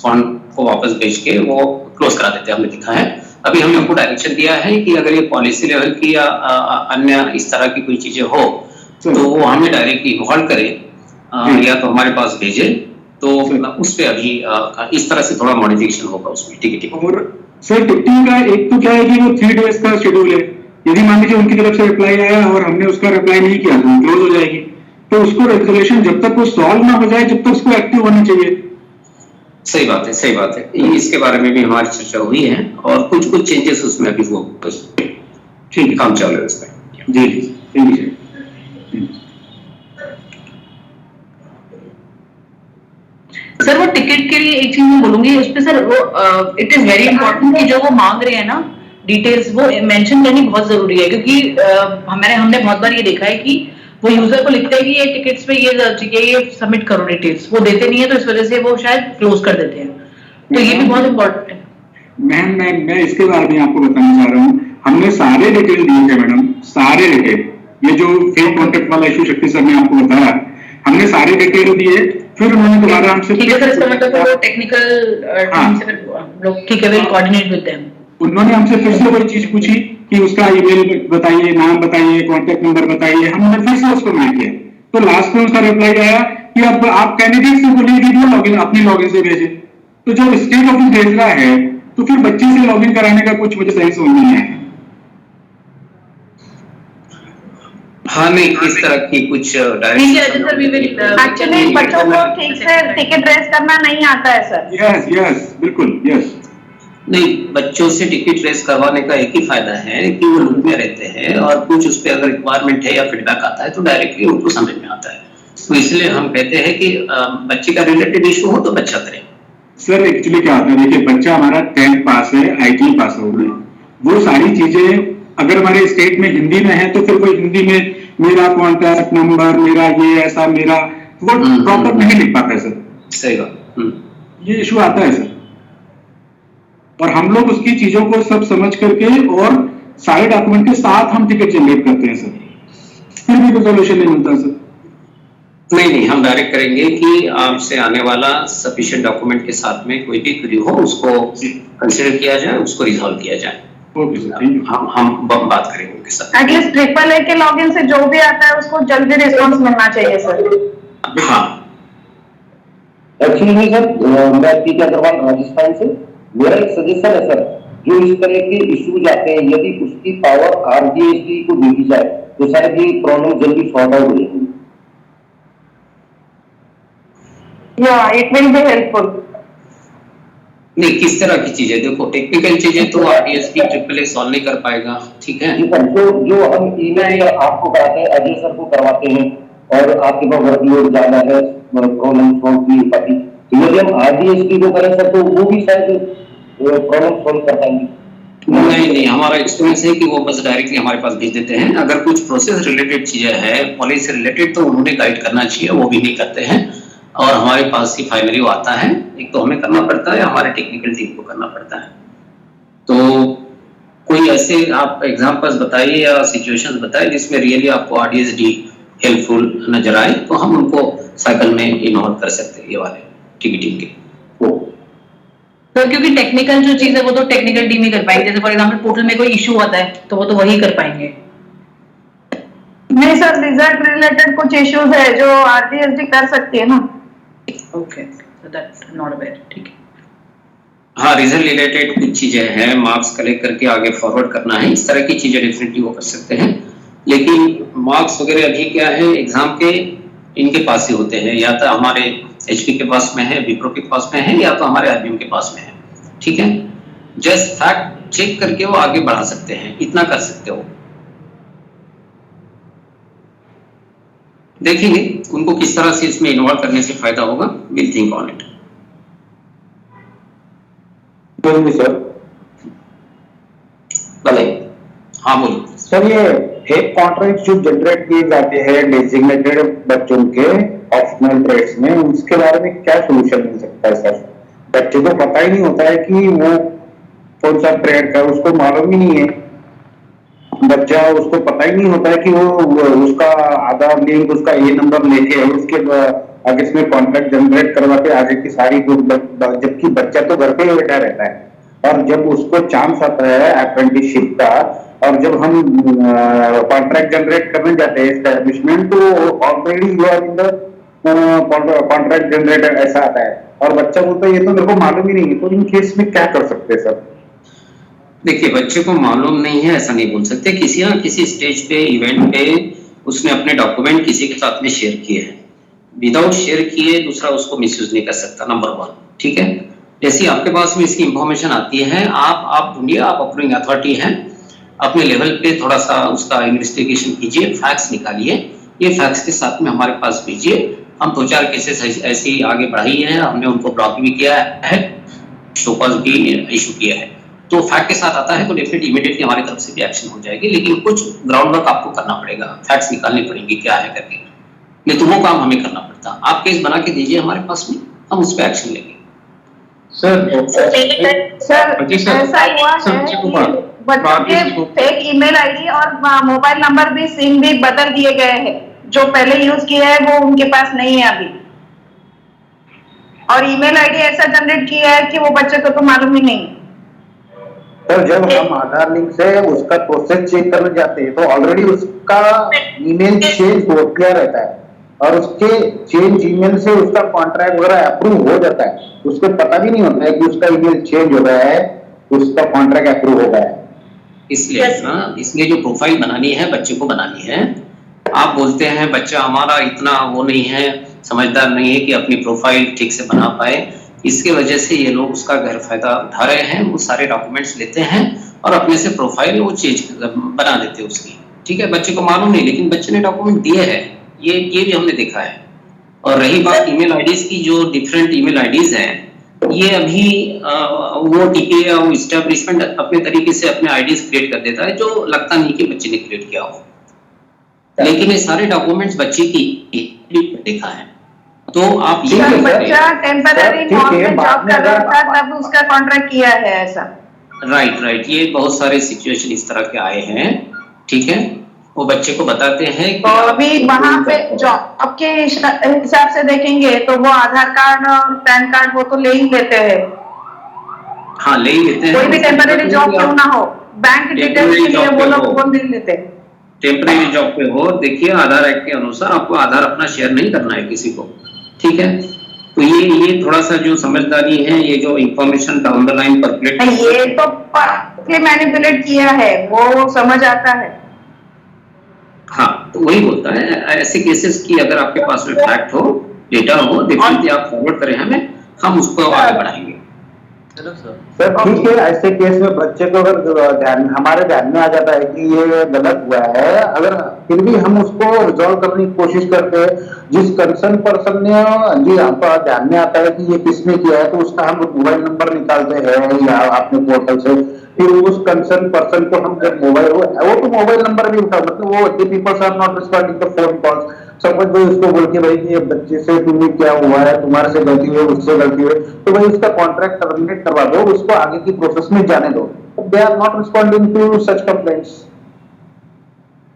फॉर्म को वापस भेज के वो क्लोज करा देते हैं, हमने देखा है। अभी हमने उनको डायरेक्शन दिया है कि अगर ये पॉलिसी लेवल की या अन्य इस तरह की कोई चीजें हो तो वो हमें डायरेक्टली इन्वॉल्व करे या तो हमारे पास भेजे, तो उस पर अभी इस तरह से थोड़ा मॉडिफिकेशन होगा उसमें टिकटिंग।
और सर टिकटिंग का एक तो क्या है कि वो 3 डेज का शेड्यूल है। यदि मान लीजिए उनकी तरफ से रिप्लाई आया और हमने उसका रिप्लाई नहीं किया तो क्लोज हो जाएगी। तो उसको रेजोल्यूशन जब तक वो सॉल्व ना हो जाए जब तक उसको एक्टिव होनी चाहिए।
सही बात है, सही बात है। इसके बारे में भी हमारी चर्चा हुई है और कुछ चेंजेस उसमें अभी वो ठीक काम चल रहा है उसमें।
जी जी
सर वो टिकट के लिए एक चीज मैं बोलूंगी उस पे सर, वो इट इज वेरी इंपॉर्टेंट कि जो वो मांग रहे हैं ना डिटेल्स, वो मेंशन करनी बहुत जरूरी है, क्योंकि हमने बहुत बार ये देखा है कि वो यूजर को लिखते हैं कि ये टिकट्स पे ये सबमिट करो डिटेल्स, वो देते नहीं है, तो इस वजह से वो शायद क्लोज कर देते हैं। तो ये भी बहुत इंपॉर्टेंट है।
मैम मैं इसके बारे में आपको बताना चाह रहा हूँ, हमने सारे डिटेल दिए थे मैडम, सारे डिटेल। ये जो फेक कॉन्टेक्ट वाला इशू शक्ति सर ने आपको बताया, हमने सारे डिटेल दिए, फिर उन्होंने दोबारा हमसे
ठीक है सर, इसका मतलब वो टेक्निकल टीम से लोग ठीक है, विल कोऑर्डिनेट विद देम।
उन्होंने हमसे फिर से वही चीज पूछी कि उसका ईमेल बताइए, नाम बताइए, कॉन्टेक्ट नंबर बताइए। हमने फिर से उसको मेल किया, तो लास्ट में उसका रिप्लाई आया कि अब आप कैंडिडेट से बोलिए कि वो लॉगिन अपनी लॉगिन से भेजे। तो जब स्टेट ऑफिस भेज रहा है तो फिर बच्चे से लॉगिन कराने का कुछ मुझे सही समझ नहीं आया।
हाँ नहीं, इस तरह की कुछ
एक्चुअली बच्चों को ठीक से टिकट रेस करना नहीं आता है सर।
यस बिल्कुल यस।
नहीं, बच्चों से टिकट रेस करवाने का एक ही फायदा है कि वो लूप में रहते हैं और कुछ उस पर अगर रिक्वायरमेंट है या फीडबैक आता है तो डायरेक्टली उनको समझ में आता है। तो इसलिए हम कहते हैं कि बच्चे का रिलेटेड इशू हो तो बच्चा करे।
सर एक्चुअली क्या होता है, देखिए बच्चा हमारा 10th पास है, आईटी पास हो गए, वो सारी चीजें अगर हमारे स्टेट में हिंदी में है तो फिर वो हिंदी में मेरा कॉन्टैक्ट नंबर, मेरा ये ऐसा, मेरा वो प्रॉपर नहीं लिख पाता है सर।
सही बात,
ये इशू आता है सर। और हम लोग उसकी चीजों को सब समझ करके और सारे डॉक्यूमेंट के साथ हम टिकट जनरेट करते हैं सर, फिर भी रिजोल्यूशन नहीं मिलता सर।
नहीं, हम डायरेक्ट करेंगे कि आपसे आने वाला सफिशिएंट डॉक्यूमेंट के साथ में कोई भी क्वेरी हो उसको कंसीडर किया जाए, उसको रिजॉल्व किया जाए।
Okay sir, thank you.
हम बात करेंगे उनके साथ।
एटलीस्ट AAA के लॉगिन से जो भी आता है उसको जल्दी रिस्पॉन्स मिलना चाहिए सर।
हाँ
एक्चुअली सर, मैं पीके अग्रवाल राजस्थान से, मेरा एक सजेशन है सर, जो इस तरह के इश्यूज आते हैं यदि उसकी पावर RDSD को दी जाए तो शायद ये प्रॉब्लम जल्दी सॉर्ट आउट हो जाएगी।
या इट विल बी हेल्पफुल।
नहीं, किस तरह की चीजें, देखो टेक्निकल चीजें तो RDSD AAA सॉल्व नहीं कर पाएगा, ठीक है।
जो हम ईमेल आपको कराते हैं, अजय सर को करवाते हैं और आपके पास वर्कलोड ज्यादा है, प्रॉब्लम सॉल्व नहीं पाती, तो यदि हम RDSD को करें सर तो वो भी शायद प्रॉब्लम सॉल्व कर पाएंगे।
नहीं, हमारा एक्सपीरियंस है कि वो बस डायरेक्टली हमारे पास भेज देते हैं। अगर कुछ प्रोसेस रिलेटेड चीजें हैं, पॉलिसी से रिलेटेड, तो उन्होंने गाइड करना चाहिए, वो भी नहीं करते हैं और हमारे पास ही फाइनली वो आता है। एक तो हमें करना पड़ता है, हमारे टेक्निकल टीम को करना पड़ता है। तो कोई ऐसे आप एग्जांपल्स बताइए या सिचुएशंस बताइए जिसमें रियली आपको आरडीएसडी हेल्पफुल नजर आए, तो हम उनको साइकिल में इन्वॉल्व कर सकते हैं, ये वाले टीवी टीम के।
तो क्योंकि टेक्निकल जो चीज है वो तो टेक्निकल टीम ही कर पाएंगे। जैसे फॉर एग्जांपल पोर्टल में कोई इशू आता है तो वो तो वही कर पाएंगे।
नहीं सर, रिजल्ट रिलेटेड कुछ इश्यूज है जो आरडीएसडी कर सकती है ना।
Okay, so that's not bad, ठीक है।
हाँ, रिजल्ट रिलेटेड कुछ चीजें हैं, मार्क्स कलेक्ट करके आगे फॉरवर्ड करना है, इस तरह की चीजें डेफिनेटली वो कर सकते हैं। लेकिन मार्क्स वगैरह अभी क्या है, एग्जाम के इनके पास ही होते हैं, या तो हमारे एचपी के पास में है, विप्रो के पास में है, या तो हमारे आईबीएम के पास में है। ठीक है, जस्ट फैक्ट चेक करके वो आगे बढ़ा सकते हैं, इतना कर सकते हो। देखेंगे उनको किस तरह से इसमें इन्वॉल्व करने से फायदा होगा। Will think on it.
Sir
भले, हाँ बोलो
सर, ये फेक कॉन्ट्रैक्ट जो जनरेट किए जाते हैं डेजिग्नेटेड बच्चों के ऑप्शनल ट्रेड्स में, उसके बारे में क्या सोल्यूशन मिल सकता है सर? बच्चे को पता ही नहीं होता है कि वो कौन सा ट्रेड का, उसको मालूम ही नहीं है। बच्चा, उसको पता ही नहीं होता है कि वो उसका आधार लिंक, उसका ये नंबर लेके उसके आगे इसमें कॉन्ट्रैक्ट जनरेट करवाते आगे की सारी, जबकि बच्चा तो घर पे ही बैठा रहता है। और जब उसको चांस आता है अप्रेंटिसशिप का, और जब हम कॉन्ट्रैक्ट जनरेट करने जाते हैं एस्टैब्लिशमेंट, तो already you are in the contract generator ऐसा आता है, और बच्चा बोलता है ये तो मेरे को मालूम ही नहीं है। तो इन केस में क्या कर सकते हैं सर?
देखिए, बच्चे को मालूम नहीं है ऐसा नहीं बोल सकते। किसी ना किसी स्टेज पे, इवेंट पे उसने अपने डॉक्यूमेंट किसी के साथ में शेयर किए हैं। विदाउट शेयर किए दूसरा उसको मिसयूज नहीं कर सकता, नंबर 1। ठीक है, जैसे आपके पास में इसकी इंफॉर्मेशन आती है, आप ढूंढिए, आप अपनी अथॉरिटी हैं, अपने लेवल पे थोड़ा सा उसका इन्वेस्टिगेशन कीजिए, फैक्ट्स निकालिए, ये फैक्ट्स के साथ में हमारे पास भेजिए। हम 2-4 केसेस ऐसे ही आगे बढ़ाई है, हमने उनको ब्लॉक भी किया है, शोकॉज भी इशू किया है। तो फैक्ट के साथ आता है तो डेफिनेटली इमीडिएटली हमारी तरफ से भी एक्शन हो जाएगी। लेकिन कुछ ग्राउंड वर्क आपको करना पड़ेगा, फैक्ट्स निकालने पड़ेंगे क्या है करके, नहीं तो वो काम हमें करना पड़ता। आप केस बना के दीजिए हमारे पास में, हम उस पर एक्शन लेंगे।
सर ऐसा हुआ है कि बच्चों के फेक ईमेल आईडी और मोबाइल नंबर भी, सिम भी बदल दिए गए हैं। जो पहले यूज किया है वो उनके पास नहीं है अभी, और ईमेल आईडी ऐसा जनरेट किया है कि वो बच्चे को तो मालूम ही नहीं।
सर, जब हम आधार लिंक से उसका प्रोसेस चेक करने जाते हैं तो ऑलरेडी उसका ईमेल चेंज हो गया रहता है, और उसके चेंज ईमेल से उसका कॉन्ट्रैक्ट वगैरह अप्रूव हो जाता है। उसको पता भी नहीं होता है कि उसका ईमेल चेंज हो गया है, उसका कॉन्ट्रैक्ट अप्रूव हो गया है।
इसलिए ना, इसलिए जो प्रोफाइल बनानी है बच्चे को बनानी है। आप बोलते हैं बच्चा हमारा इतना वो नहीं है, समझदार नहीं है कि अपनी प्रोफाइल ठीक से बना पाए, इसके वजह से ये लोग उसका गैर फायदा उठा रहे हैं। वो सारे डॉक्यूमेंट्स लेते हैं और अपने से प्रोफाइल वो चेंज बना देते हैं उसकी। ठीक है, बच्चे को मालूम नहीं, लेकिन बच्चे ने डॉक्यूमेंट दिए हैं, ये भी हमने देखा है। और रही बात ईमेल आईडीज की, जो डिफरेंट ईमेल आईडीज हैं, ये अभी वो टीपीए या वो एस्टैब्लिशमेंट अपने तरीके से अपने आईडीज क्रिएट कर देता है, जो लगता नहीं कि बच्चे ने क्रिएट किया हो। लेकिन ये सारे डॉक्यूमेंट्स बच्चे की देखा है। तो आप ये
बच्चा टेम्पररी नॉन में जॉब कर रहा था तब उसका कॉन्ट्रैक्ट किया है ऐसा।
राइट, ये बहुत सारे सिचुएशन इस तरह के आए हैं। ठीक है, वो बच्चे को बताते हैं कि
तो अभी वहाँ पे जॉब के हिसाब से देखेंगे तो वो आधार कार्ड और पैन कार्ड वो तो ले ही लेते हैं।
हाँ, ले ही लेते हैं।
कोई भी टेम्पररी जॉब क्यों ना हो, बैंक डिटेल्स के लिए वो लोग वो ले लेते हैं।
टेम्पररी जॉब पे हो, देखिए आधार एक्ट के अनुसार आपको आधार अपना शेयर नहीं करना है किसी को। ठीक है, तो ये थोड़ा सा जो समझदारी है, ये जो information down the line percolate,
ये तो मैनिपुलेट किया है, वो समझ आता है।
हाँ, तो वही बोलता है ऐसे केसेस की अगर आपके पास में फैक्ट हो, डेटा हो, डेफिनेटली आप फॉरवर्ड करें हमें, हम उसको आगे बढ़ाएंगे।
सर ठीक है, ऐसे केस में बच्चे को अगर हमारे ध्यान में आ जाता है कि ये गलत हुआ है, अगर फिर भी हम उसको रिजॉल्व करने की कोशिश करते हैं, जिस कंसर्न पर्सन ने जी आपका ध्यान में आता है कि ये किसने किया है, तो उसका हम मोबाइल नंबर निकालते हैं या अपने पोर्टल से फिर उस कंसर्न पर्सन को हम जब मोबाइल, वो तो मोबाइल नंबर भी उठा, मतलब वो the peoples are not responding the phone calls. Suppose भाई उसको बोल के भाई कि ये बच्चे से तुम्हें क्या हुआ है, तुम्हारे से गलती हुई, उससे गलती हुई, तो भाई उसका कॉन्ट्रैक्ट टर्मिनेट करवा दो, उसको आगे की प्रोसेस में जाने दो। They are not responding to such complaints.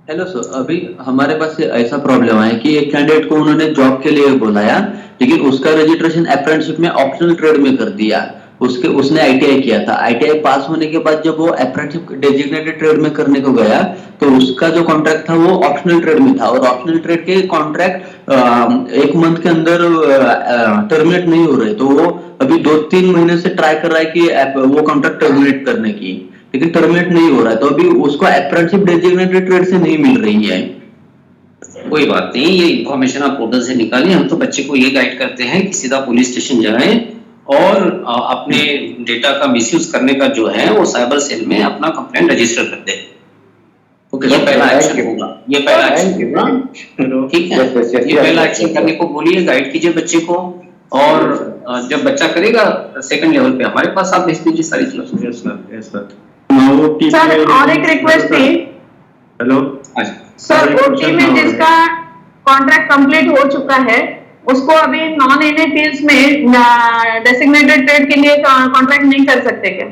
Hello sir, अभी हमारे पास ऐसा प्रॉब्लम है कि एक कैंडिडेट को उन्होंने जॉब के लिए बुलाया, लेकिन उसका रजिस्ट्रेशन अप्रेंटिसशिप में ऑप्शनल ट्रेड में कर दिया। उसने आईटीआई किया था। आईटीआई पास होने के बाद जब वो अप्रेंटिसशिप डेजिग्नेटेड ट्रेड में करने को गया, तो उसका जो कॉन्ट्रैक्ट था वो ऑप्शनल ट्रेड में था, और ऑप्शनल ट्रेड के कॉन्ट्रैक्ट 1 मंथ के अंदर टर्मिनेट नहीं हो रहे। तो वो अभी 2-3 महीने से ट्राई कर रहा है कि वो कॉन्ट्रैक्ट टर्मिनेट करने की, लेकिन टर्मिनेट नहीं हो रहा है। तो अभी उसको अप्रेंटिसशिप डेजिग्नेटेड ट्रेड से नहीं मिल रही है।
कोई बात नहीं, ये इंफॉर्मेशन आप पोर्टल से निकालिए। हम तो बच्चे को ये गाइड करते हैं कि सीधा पुलिस स्टेशन जाएं और अपने डेटा का मिसयूज करने का जो है वो साइबर सेल में अपना कंप्लेंट रजिस्टर कर दे। ओके, ये पहला एक्शन होगा, ये पहला एक्शन होगा, ठीक है। ये पहला एक्शन करने को बोलिए, गाइड कीजिए बच्चे को, और जब बच्चा करेगा सेकंड लेवल पे हमारे पास आप भेज दीजिए सारी चीजें।
सर और एक रिक्वेस्ट थी।
हेलो
सर, ओटी में जिसका कॉन्ट्रैक्ट कंप्लीट हो चुका है उसको अभी नॉन एनए फील्ड्स में डेसिग्नेटेड ट्रेड के लिए कॉन्ट्रैक्ट नहीं कर सकते क्या?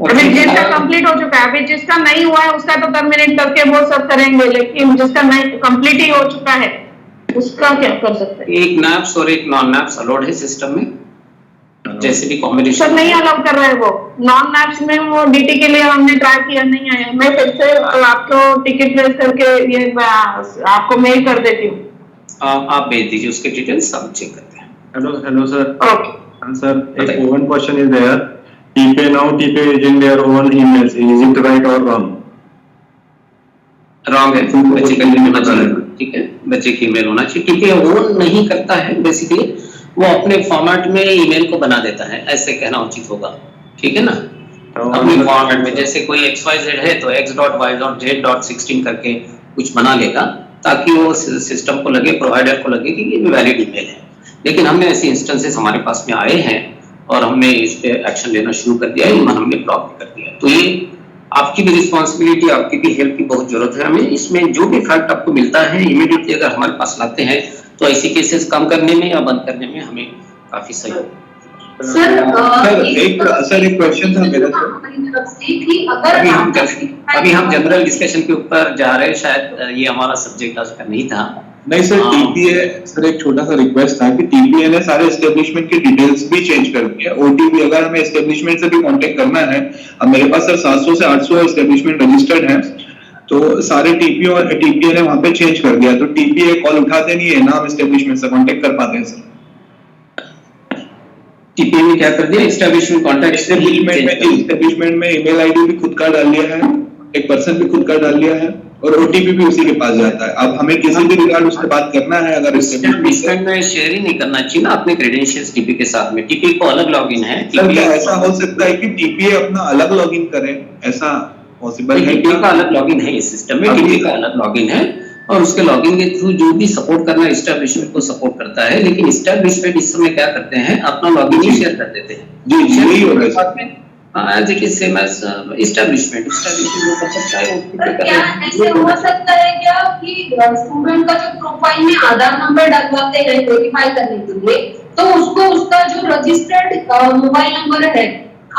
अभी जिसका कंप्लीट हो चुका है, अभी जिसका नहीं हुआ है उसका तो टर्मिनेट करके वो सब करेंगे, लेकिन जिसका नहीं कंप्लीट ही हो चुका है उसका क्या कर सकते हैं?
एक नैप्स और एक नॉन नैप्स अलाउड है सिस्टम में, जैसे भी कॉम्बिनेशन
सर नहीं अलाउ कर रहा है वो। नॉन नैप्स में वो डीटी के लिए हमने ट्राई किया, नहीं आया। मैं फिर से आपको टिकट रेज करके ये आपको मेल कर देती हूँ,
आप भेज दीजिए उसके डिटेल्स, हम चेक करते हैं।
hello sir.
Okay.
Sir, a one question is there. TPA now TPA using their own emails. Is it right or wrong?
Wrong है, बच्चे का ईमेल होना चाहिए, ठीक है, बच्चे की ईमेल होना चाहिए। टीपीए ओन नहीं करता है, बेसिकली वो अपने फॉर्मेट में ईमेल को बना देता है, ऐसे कहना उचित होगा, ठीक है ना। अपने फॉर्मेट में जैसे कोई XYZ है तो x.y.z.16 करके कुछ बना लेगा, ताकि वो सिस्टम को लगे, प्रोवाइडर को लगे कि ये वैलिड ईमेल है। लेकिन हमने ऐसे इंस्टेंसेस हमारे पास में आए हैं और हमने इस पे एक्शन लेना शुरू कर दिया है, हमने ब्लॉक कर दिया। तो ये आपकी भी रिस्पॉन्सिबिलिटी, आपकी भी हेल्प की बहुत जरूरत है हमें। इसमें जो भी फैक्ट आपको मिलता है इमीडिएटली अगर हमारे पास लाते हैं तो ऐसी केसेस कम करने में या बंद करने में हमें काफी सहयोग।
सर एक क्वेश्चन था मेरा सर।
अभी हम जनरल डिस्कशन के ऊपर जा रहे हैं, शायद ये हमारा सब्जेक्ट आज का नहीं था।
नहीं सर, टीपीए सर एक छोटा सा रिक्वेस्ट था कि टीपीए ने सारे एस्टेब्लिशमेंट की डिटेल्स भी चेंज कर दी है। ओटीपी अगर हमें एस्टेब्लिशमेंट से भी कांटेक्ट करना है, अब मेरे पास सर 700 से 800 एस्टेब्लिशमेंट रजिस्टर्ड हैं, तो सारे टीपीए ने वहां पे चेंज कर दिया। तो टीपीए कॉल उठाते नहीं है ना, हम एस्टेब्लिशमेंट से कांटेक्ट कर पाते हैं सर।
टीपीए में क्या कर दिया, एस्टेब्लिशमेंट कांटेक्ट
एस्टेब्लिशमेंट में ईमेल आईडी भी खुद का डाल लिया है, एक पर्सन भी खुद का डाल लिया है, और ओटीपी भी उसी के पास जाता है। अब हमें किसी भी रिगार्ड उससे बात करना है, अगर
एस्टेब्लिशमेंट में शेयर ही नहीं करना चाहिए ना अपने क्रेडेंशियल्स टीपी के साथ में। टीपी को अलग लॉगिन है।
सर क्या ऐसा हो सकता है कि टीपीए अपना अलग लॉगिन करे? ऐसा पॉसिबल है?
टीपी का अलग लॉगिन है इस सिस्टम में, टीपी का अलग लॉगिन है, और उसके लॉगिन के थ्रू जो भी सपोर्ट करना है एस्टेब्लिशमेंट को सपोर्ट करता है। लेकिन एस्टेब्लिशमेंट इस समय क्या करते हैं, अपना लॉगिन ही शेयर कर देते हैं।
जी यही हो रहा है
as it is same as establishment वो कर सकता है।
क्या ऐसे हो सकता है क्या कि स्टूडेंट का जो प्रोफाइल में आधार नंबर डलवाते हैं वेरीफाई करने के लिए, तो उसको उसका जो रजिस्टर्ड मोबाइल नंबर है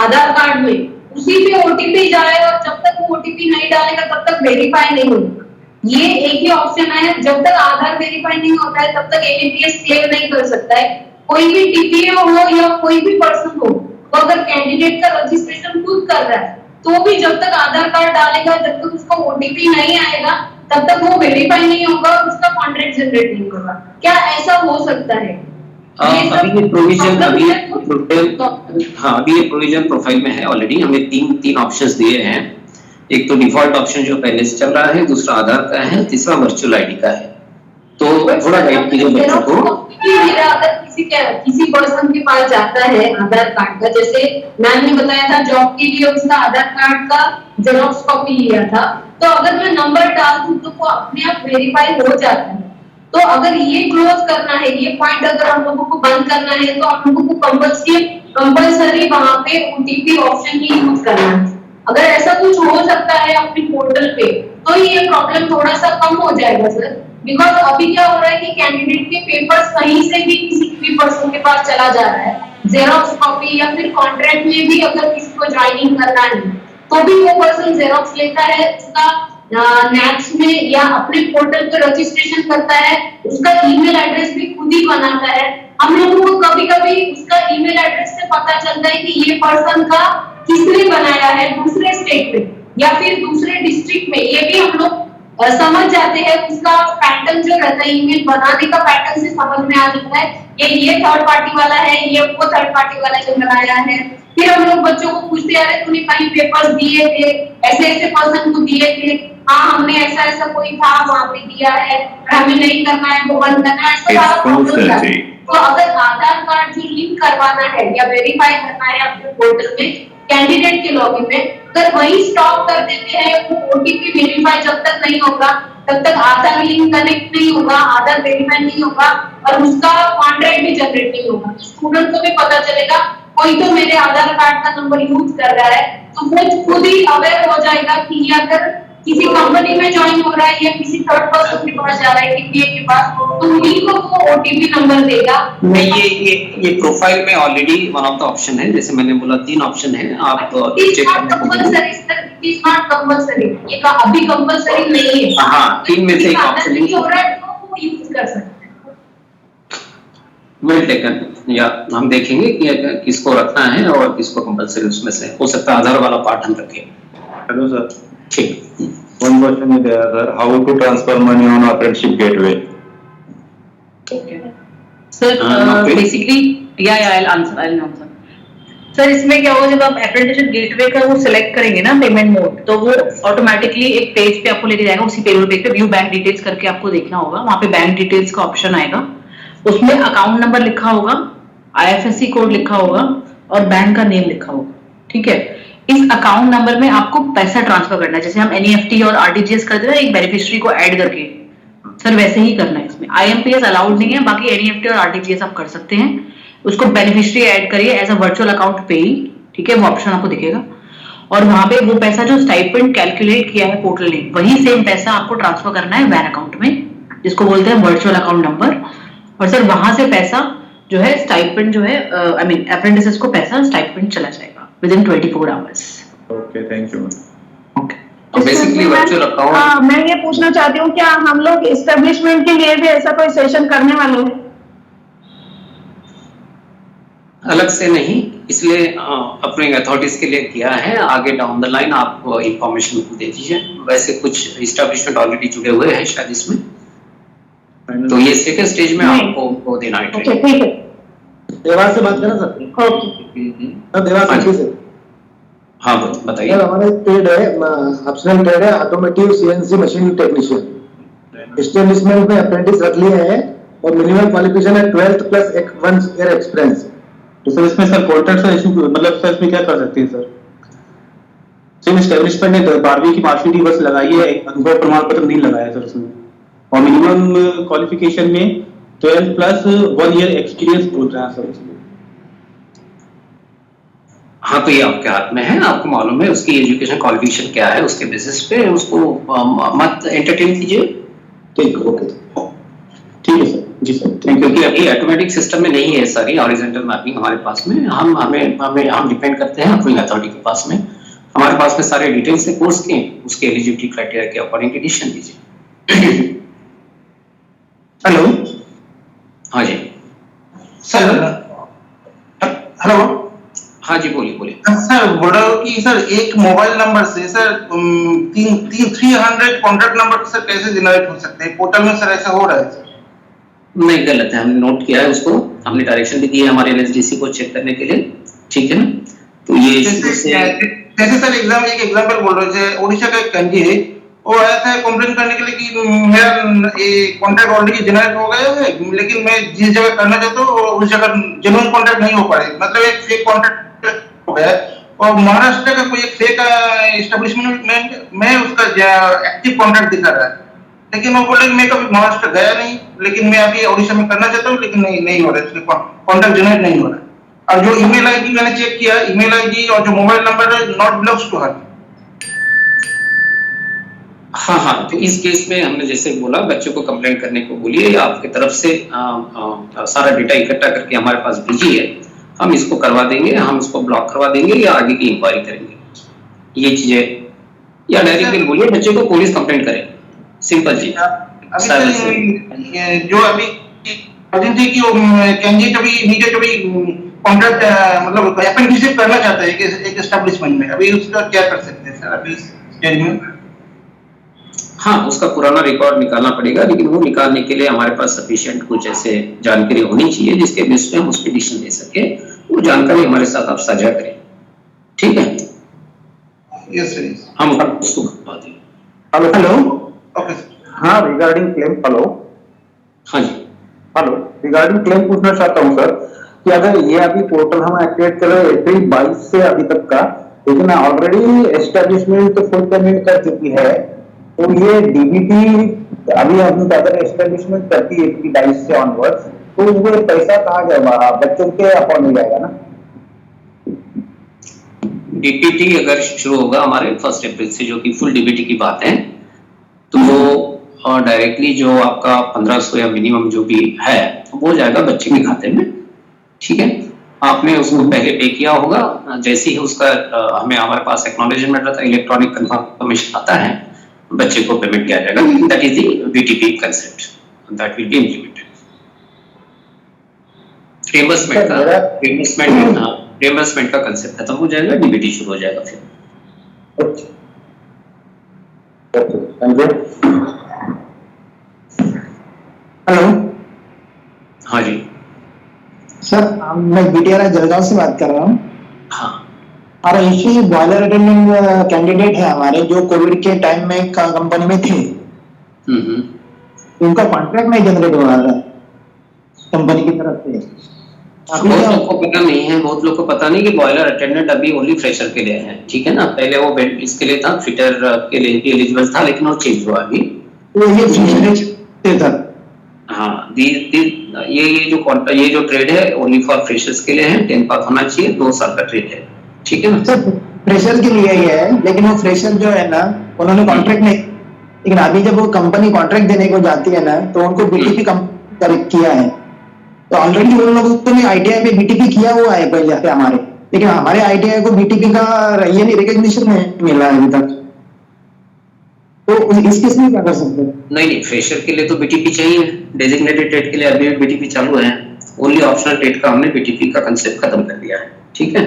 आधार कार्ड में उसी पे ओटीपी जाए, और जब तक वो ओटीपी नहीं डालेगा तब तक वेरीफाई नहीं होगा। ये एक ही ऑप्शन है, जब तक आधार वेरीफाई नहीं होता है तब तक एमपीएस क्लेम नहीं कर सकता है। कोई भी टीपीए हो या कोई भी पर्सन हो, तो अगर कैंडिडेट का रजिस्ट्रेशन खुद कर रहा है तो भी जब तक आधार कार्ड डालेगा, जब तक उसको ओटीपी नहीं आएगा तब तक वो वेरीफाई नहीं होगा और उसका कॉन्ट्रैक्ट जनरेट नहीं होगा। क्या ऐसा हो सकता है?
अभी ये प्रोविजन अभी ये प्रोविजन प्रोफाइल में है ऑलरेडी। हमें तीन ऑप्शंस दिए हैं। एक तो डिफॉल्ट ऑप्शन जो पहले से चल रहा है, दूसरा आधार का है, तीसरा वर्चुअल आईडी का है। तो थोड़ा गाइड कीजिए बच्चों को।
मेरा अगर किसी पर्सन के पास जाता है आधार कार्ड का, जैसे मैम ने बताया था जॉब के लिए उसका आधार कार्ड का जेरॉक्स कॉपी लिया था, तो अगर मैं नंबर डाल दूं तो वो अपने आप वेरीफाई हो जाता है। तो अगर ये क्लोज करना है, ये पॉइंट अगर हम लोगों को बंद करना है, तो हम लोगों को कंपल्सरी कंपल्सरी वहां पे ओटीपी ऑप्शन ही यूज करना है। अगर ऐसा कुछ हो सकता है अपनी पोर्टल पे तो ये प्रॉब्लम थोड़ा सा कम हो जाएगा सर। बिकॉज अभी क्या हो रहा है कि कैंडिडेट के पेपर्स कहीं से भी किसी भी पर्सन के पास चला जा रहा है, जेरोक्स कॉपी या फिर कॉन्ट्रैक्ट में भी अगर किसी को ज्वाइनिंग करना है तो भी वो पर्सन जेरोक्स लेता है, उसका नैप्स में या अपने पोर्टल पे रजिस्ट्रेशन करता है, उसका ईमेल एड्रेस भी खुद ही बनाता है। हम लोगों को कभी कभी उसका ईमेल एड्रेस से पता चलता है कि ये पर्सन का किसने बनाया है दूसरे स्टेट में या फिर दूसरे डिस्ट्रिक्ट में, ये भी हम लोग समझ जाते हैं। उसका पैटर्न जो रहता है ईमेल बनाने का पैटर्न से समझ में आ जाता है ये थर्ड पार्टी वाला है, ये वो थर्ड पार्टी वाला जो बनाया है। फिर हम लोग बच्चों को पूछते हैं अरे तूने कहीं पेपर्स दिए थे, ऐसे ऐसे पर्सन को दिए थे? हाँ हमने ऐसा ऐसा कोई था वहाँ पे दिया है, हमें नहीं करना है, वो बंद करना है, ऐसा सारा प्रॉब्लम है। तो अगर आधार कार्ड जो लिंक करवाना है या वेरीफाई करना है अपने पोर्टल में कैंडिडेट के लॉगिन में, अगर वही स्टॉप कर देते हैं, वो ओटीपी वेरीफाई जब तक नहीं होगा तब तक आधार लिंक कनेक्ट नहीं होगा, आधार वेरीफाई नहीं होगा और उसका कॉन्ट्रैक्ट भी जनरेट नहीं होगा। स्टूडेंट को भी पता चलेगा कोई तो मेरे आधार कार्ड का नंबर यूज कर रहा है, तो वो खुद ही अवेयर हो जाएगा कि ये अगर किसी कंपनी में ज्वाइन हो रहा है या किसी थर्ड पर्सन के पास जा रहा है किसी के पास, तो उन्हीं को वो ओटीपी नंबर देगा।
नहीं, ये प्रोफाइल में already one of the option है, जैसे मैंने बोला 3 ऑप्शन है, आप चेक करने को
compulsory sir, it is not compulsory, ये का अभी कंपल्सरी नहीं है।
हाँ, 3 में से एक ऑप्शन
नहीं हो रहा है तो वो यूज कर सकते हैं।
वेल टेकन, या हम देखेंगे कि किसको रखना है और किसको कंपल्सरी उसमें से हो सकता है आधार वाला पार्ट हम रखें।
हेलो सर,
ठीक।
one question is there sir, how to transfer money on apprenticeship gateway?
Sir, basically, yeah, I'll answer. Sir इसमें क्या होगा, जब आप अप्रेंटिसशिप गेटवे का वो सिलेक्ट करेंगे ना पेमेंट मोड, तो वो ऑटोमेटिकली एक पेज पे आपको लेके जाएगा। उसी पेरोल पेज पे व्यू बैंक डिटेल्स करके आपको देखना होगा, वहाँ पे बैंक डिटेल्स का ऑप्शन आएगा, उसमें अकाउंट नंबर लिखा होगा, IFSC कोड लिखा होगा और बैंक का नेम लिखा होगा। ठीक है, इस अकाउंट नंबर में आपको पैसा ट्रांसफर करना है, जैसे हम NEFT और RTGS करते हैं एक बेनिफिशियरी को ऐड करके, सर वैसे ही करना है इसमें। IMPS अलाउड नहीं है, बाकी NEFT और RTGS आप कर सकते हैं। उसको बेनिफिशियरी ऐड करिए एज अ वर्चुअल अकाउंट पे ही, ठीक है, वो ऑप्शन आपको दिखेगा और वहां पे वो पैसा जो स्टाइपेंड कैलकुलेट किया है पोर्टल ने, वही सेम पैसा आपको ट्रांसफर करना है वैन अकाउंट में, जिसको बोलते हैं वर्चुअल अकाउंट नंबर। और सर वहां से पैसा जो है स्टाइपेंड जो है आई मीन अप्रेंटिसेस को पैसा स्टाइपेंड चला जाएगा within 24 hours.
Okay, thank you.
Basically virtual account,
मैं ये पूछना चाहती हूँ क्या हम लोग एस्टेब्लिशमेंट के लिए भी ऐसा कोई सेशन करने वाले हैं?
अलग से नहीं, इसलिए अपने अथॉरिटीज के लिए किया है, आगे डाउन द लाइन आप इंफॉर्मेशन दे दीजिए। वैसे कुछ एस्टेब्लिशमेंट ऑलरेडी जुड़े हुए हैं शायद इसमें, तो ये सेकंड स्टेज में आपको देना है ट्रेनिंग।
ठीक है,
देवास से बात करें सर? देवास से।
हाँ बताइए।
सर हमारे ट्रेड है, ऑप्शनल ट्रेड है automotive CNC machine technician. Establishment में अप्रेंटिस रख लिए हैं और मिनिमम क्वालिफिकेशन है 12th प्लस 1 ईयर एक्सपीरियंस।
तो सर इसमें सर कॉन्ट्रैक्ट सर इशू मतलब सर इसमें क्या कर सकते हैं सर? सिर्फ एस्टेब्लिशमेंट ने 12वीं की मार्कशीट बस लगाई है, अनुभव प्रमाण पत्र नहीं लगाया सर उसमें, और मिनिमम क्वालिफिकेशन में 12 प्लस 1 ईयर एक्सपीरियंस बोल रहा है सर इसमें।
हाँ, तो ये आपके हाथ में है, आपको मालूम है उसकी एजुकेशन क्वालिफिकेशन क्या है, उसके बेसिस पे उसको मत एंटरटेन कीजिए।
ठीक, ओके,
ठीक है सर। जी सर, थैंक यू।
क्योंकि अभी ऑटोमेटिक सिस्टम में नहीं है सारी हॉरिजॉन्टल मैपिंग हमारे पास में, हम डिपेंड करते हैं अपनी अथॉरिटी के पास में। हमारे पास में सारे डिटेल्स है कोर्स के, उसके एलिजिबिलिटी क्राइटेरिया के अकॉर्डिंग एडिशन दीजिए।
हेलो,
हाँ जी
सर। हेलो,
हाँ जी, बोलिए।
सर बोल रहा हूँ कि सर एक मोबाइल नंबर से सर 300 कॉन्टैक्ट नंबर सर कैसे जनरेट हो सकते हैं पोर्टल में? सर ऐसा हो रहा है?
नहीं, गलत है, हमने नोट किया है उसको, हमने डायरेक्शन भी दी है हमारे NSDC को चेक करने के लिए, ठीक है ना। तो ये
जैसे सर एक एग्जांपल बोल रहे थे, ओडिशा का एक कैंडिडेट है, वो आया था कंप्लेन करने के लिए कि मेरा ये कॉन्टैक्ट ऑलरेडी जनरेट हो गया है, लेकिन मैं जिस जगह करना चाहता हूँ उस जगह जेन्युइन कॉन्टैक्ट नहीं हो पा रही, मतलब एक फेक कॉन्टैक्ट हो गया। और महाराष्ट्र का कोई एक फेक एस्टेब्लिशमेंट में उसका एक्टिव कॉन्टैक्ट दिखा रहा है, लेकिन वो बोले मैं कभी महाराष्ट्र गया नहीं, लेकिन मैं अभी ओडिशा में करना चाहता हूँ, लेकिन नहीं हो रहा है, कॉन्टैक्ट जनरेट नहीं हो रहा है। और जो ईमेल आईडी मैंने चेक किया, ईमेल आईडी और जो मोबाइल नंबर है नॉट बिलोंग्स टू हर।
हाँ हाँ, तो इस केस में हमने जैसे बोला बच्चे को कंप्लेंट करने को बोलिए या आपकी तरफ से सारा डेटा इकट्ठा करके हमारे पास भेजिए, हम इसको करवा देंगे, हम इसको ब्लॉक करवा देंगे या आगे की इंक्वायरी करेंगे ये चीजें, या डायरेक्टली बोलिए बच्चे को पुलिस कंप्लेंट करें, सिंपल जी।
जो अभी थी कि वो कैंडिडेट अभी इमीडिएट अभी कॉन्ट्रैक्ट मतलब अप्रेंटिसशिप करना चाहता है एक एस्टेब्लिशमेंट में, अभी उसका क्या कर सकते हैं सर अभी इस स्टेज में?
हाँ, उसका पुराना रिकॉर्ड निकालना पड़ेगा, लेकिन वो निकालने के लिए हमारे पास सफिशिएंट कुछ ऐसे जानकारी होनी चाहिए जिसके बेस पे हम उस पर डिसीजन ले सके। वो जानकारी हमारे साथ आप साझा करें, ठीक है?
यस सर,
हम उसको बता दें।
हेलो हेलो,
ओके
हाँ रिगार्डिंग क्लेम, हेलो
हाँ जी,
हेलो, रिगार्डिंग क्लेम पूछना चाहता हूँ सर कि अगर ये अभी पोर्टल हम एक्टिवेट कर रहे हैं अप्रैल 22 से अभी तक का, लेकिन ऑलरेडी एस्टेब्लिशमेंट तो फुल पेमेंट कर चुकी है, तो ये डीबीटी अभी हम अगर एस्टेब्लिशमेंट करती है अप्रैल 22 से ऑनवर्ड्स, तो वो पैसा कहाँ जाएगा? बच्चों के अकाउंट में जाएगा ना?
डीपीटी अगर शुरू होगा हमारे 1 अप्रैल से, जो कि फुल डीबीटी की बात है, तो डायरेक्टली जो आपका 1500 या मिनिमम जो भी है वो जाएगा बच्चे के खाते में, ठीक है? आपने उसको पहले पे किया होगा, जैसे ही उसका हमें हमारे पास एक्नॉलेजमेंट रहता है, इलेक्ट्रॉनिक कंफर्मेशन आता है, बच्चे को पेमेंट किया जाएगा। That is the BTP concept that will be implemented. Reimbursement का कंसेप्ट खत्म हो जाएगा, डीबीटी शुरू हो जाएगा फिर।
हेलो,
हाँ जी
सर मैं बीटीआर जलगांव से बात कर रहा हूँ।
हाँ,
और इसी बॉयलर अटेंडेंट कैंडिडेट है हमारे जो कोविड के टाइम में कंपनी में थे, उनका कॉन्ट्रैक्ट नहीं जनरेट हो रहा है कंपनी की तरफ से।
बहुत लोग को पता नहीं है, बहुत लोग को पता नहीं कि बॉयलर अटेंडेंट अभी ओनली फ्रेशर के लिए है, ठीक है ना? पहले वो इसके लिए था, फिटर के लिए भी एलिजिबल था, लेकिन वो चेंज हुआ अभी।
तो ये फ्रेशर था।
हाँ, ये जो ट्रेड है ओनली फॉर फ्रेशर्स के लिए है, 10 पास होना चाहिए, 2 साल का ट्रेड है, ठीक है ना?
सर फ्रेशर के लिए ही है, लेकिन वो फ्रेशर जो है ना उन्होंने कॉन्ट्रैक्ट नहीं, लेकिन अभी जब वो कंपनी कॉन्ट्रैक्ट देने को जाती है ना तो उनको बीटीपी करेक्ट किया है, तो ऑलरेडी उन लोगों ने आईटीआई पे बीटीपी किया हुआ है पहले से हमारे, लेकिन हमारे आईटीआई को बीटीपी का ये नहीं रिकॉग्निशन नहीं मिला है अभी तक, तो इस केस में क्या कर सकते हैं?
नहीं, फ्रेशर के लिए तो बीटीपी चाहिए, डेजिग्नेटेड ट्रेड के लिए अभी बीटीपी चालू है, ओनली ऑप्शनल ट्रेड का हमने बीटीपी का कंसेप्ट खत्म कर दिया है, ठीक है?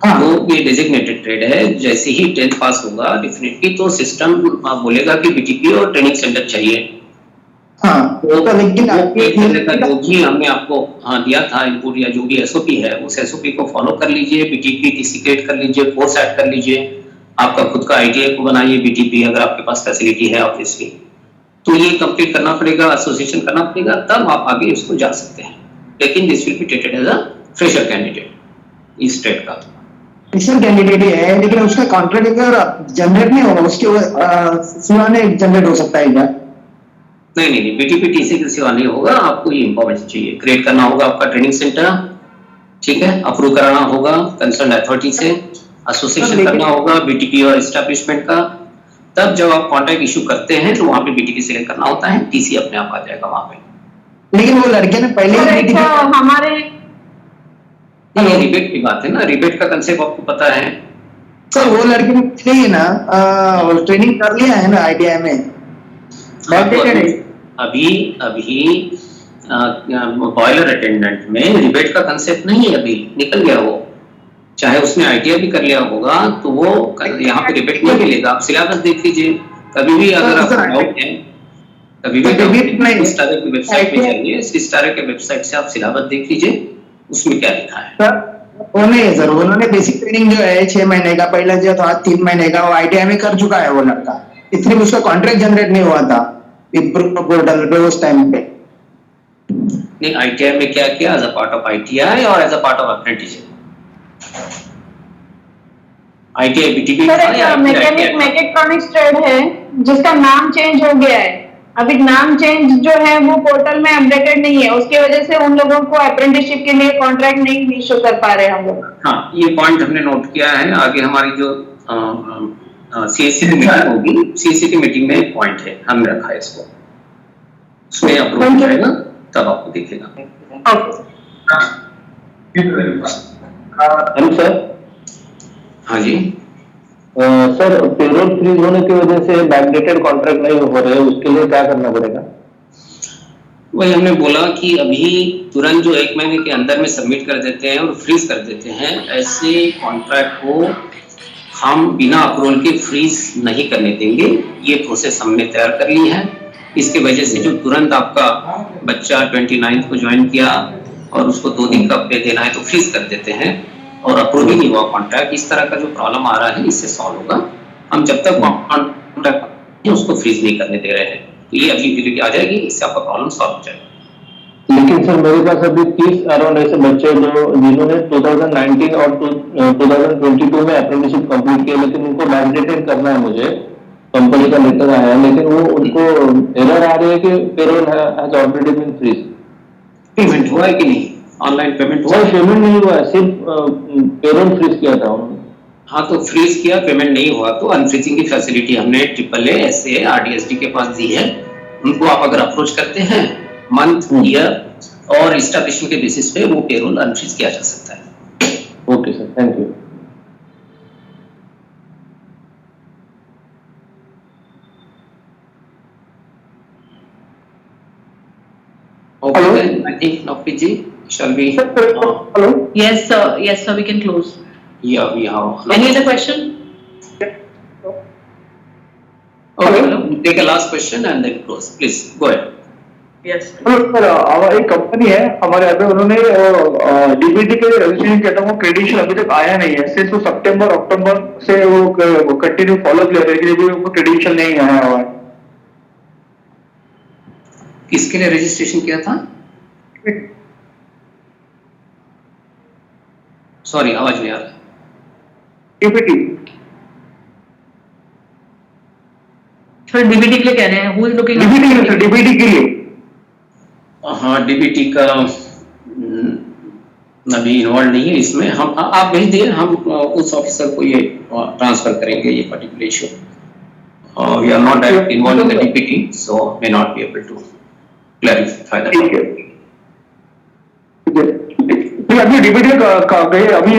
तो ये डेजिग्नेटेड ट्रेड है, जैसे ही 10th पास होगा डेफिनेटली तो सिस्टम बोलेगा कि बीटीपी और ट्रेनिंग सेंटर चाहिए।
हाँ,
तो लेकिन जो भी हमने आपको दिया था इनपुट या जो भी एसओपी है, उस एसओपी को फॉलो कर लीजिए, बीटीपी टीसी क्रिएट कर लीजिए, कोर्स ऐड कर लीजिए, आपका खुद का आईटीआई को बनाइए बीटीपी अगर आपके पास फैसिलिटी है ऑब्वियसली, तो ये कंप्लीट करना पड़ेगा, एसोसिएशन करना पड़ेगा, तब आप आगे इसको जा सकते हैं। लेकिन this will be treated as a fresher candidate इस ट्रेड का।
फ्रेशर कैंडिडेट ही है, लेकिन उसका कॉन्ट्रैक्ट अगर जनरेट नहीं होगा उसके सिवा नहीं जनरेट हो सकता है क्या?
नहीं, बीटीपी टीसी के सिवा नहीं होगा, आपको ये इंफॉर्मेशन चाहिए, क्रिएट करना होगा आपका ट्रेनिंग सेंटर, ठीक है? अप्रूव कराना होगा कंसर्न अथॉरिटी से, एसोसिएशन करना होगा बीटीपी और एस्टैब्लिशमेंट का, तब जब आप कॉन्ट्रैक्ट इशू करते हैं तो वहां पे बीटीपी सिलेक्ट करना होता है, टीसी अपने आप आ जाएगा वहां पे।
लेकिन वो लड़के ने पहले ही
हमारे
ये रिबेट की बात है ना, रिबेट का कंसेप्ट आपको पता है
सर? वो लड़के ने पहले ही ना ट्रेनिंग कर लिया है ना आईटीआई में।
अभी बॉयलर अटेंडेंट में रिबेट का कंसेप्ट नहीं है, अभी निकल गया वो, चाहे उसने आईटीआई भी कर लिया होगा तो वो यहाँ पे रिबेट नहीं मिलेगा। आप सिलेबस देख लीजिए, कभी भी अगर आपको डाउट है, कभी भी सिस्टारे की वेबसाइट पे जाइए, सिस्टारे के वेबसाइट से आप सिलेबस देख लीजिए, उसमें क्या लिखा है।
सर उन्होंने बेसिक ट्रेनिंग जो है 6 महीने का, पहला जो था 3 महीने का, वो आईटीआई में कर चुका है वो लड़का, इसलिए उसका कॉन्ट्रैक्ट जनरेट नहीं हुआ था पोर्टल पे उस टाइम पे।
नहीं, आईटीआई में क्या किया? As a part of ITI और as a part of apprenticeship. ITI BTP
mechatronics trade है जिसका नाम चेंज हो गया है, अभी नाम चेंज जो है वो पोर्टल में अपडेटेड नहीं है, उसकी वजह से उन लोगों को अप्रेंटिसशिप के लिए कॉन्ट्रैक्ट नहीं इशू कर पा रहे हम लोग।
हाँ, ये पॉइंट हमने नोट किया है। आगे हमारी जो CSC की मीटिंग होगी, CSC की मीटिंग में पॉइंट है, हमने रखा है इसको, उसमें अप्रूव हो जाएगा तब आपको दिखेगा।
Hello sir.
हाँ जी
सर, पेरोल फ्रीज होने की वजह से बैकडेटेड कॉन्ट्रैक्ट नहीं हो रहे, उसके लिए क्या करना पड़ेगा?
वही हमने बोला कि अभी तुरंत जो 1 महीने के अंदर में सबमिट कर देते हैं और फ्रीज कर देते हैं, ऐसे कॉन्ट्रैक्ट को हम बिना अप्रूवल के फ्रीज नहीं करने देंगे। ये प्रोसेस हमने तैयार कर ली है। इसके वजह से जो तुरंत आपका बच्चा 29 को ज्वाइन किया और उसको 2 दिन का पे देना है तो फ्रीज कर देते हैं और अप्रूव ही नहीं हुआ कॉन्ट्रैक्ट, इस तरह का जो प्रॉब्लम आ रहा है इससे सॉल्व होगा। हम जब तक कॉन्ट्रैक्ट उसको फ्रीज नहीं करने दे रहे हैं, तो ये अवेलेबिलिटी आ जाएगी, इससे आपका प्रॉब्लम सॉल्व हो जाएगा।
लेकिन सर मेरे पास अभी 30 अराउंड ऐसे बच्चे जिन्होंने 2019 और 2022 में अप्रेंटिसशिप कंप्लीट किया, लेकिन उनको बैकडेटेड करना है, मुझे कंपनी का लेटर आया है, लेकिन वो उनको एरर आ रही है कि payroll has already been freeze.
Payment हुआ है कि नहीं? ऑनलाइन पेमेंट हुआ है?
पेमेंट नहीं हुआ है, सिर्फ पेरोल फ्रीज किया था उन्होंने।
हाँ, तो फ्रीज किया, पेमेंट नहीं हुआ तो अनफ्रीजिंग की फैसिलिटी हमने AAA, SA, RDSD के पास दी है। उनको आप अगर अप्रोच करते हैं मंथ, ईयर और एस्टैब्लिशमेंट के बेसिस पे वो पेरोल अनफ्रीज किया जा सकता है।
Okay sir, thank you.
Okay, then I think now PG shall we?
Hello. Yes, sir. Yes, sir. We can close.
Yeah, we have.
Any other question?
Okay, take a last question and then close. Please go ahead.
Yes.
Sir, हमारी एक company है हमारे यहाँ पे, उन्होंने DBT के लिए registration किया था, वो क्रेडेंशियल अभी तक आया नहीं है। सिर्फ सितंबर अक्टूबर से वो कंटिन्यू फॉलो कर रहे हैं, उनको क्रेडेंशियल नहीं आया हुआ है।
किसके लिए रजिस्ट्रेशन किया था? सॉरी, आवाज नहीं आ रहा।
DBT
सर, DBT के लिए कह रहे हैं। Who is looking?
DBT के लिए सर, DBT के लिए।
हाँ, DBT का अभी इन्वॉल्व नहीं है इसमें। हम आप भेज दिए, हम उस ऑफिसर को ये ट्रांसफर करेंगे ये particular issue. We are not directly involve in the DBT, so may not be able to clarify that.
ठीक है, अभी DBT का गए अभी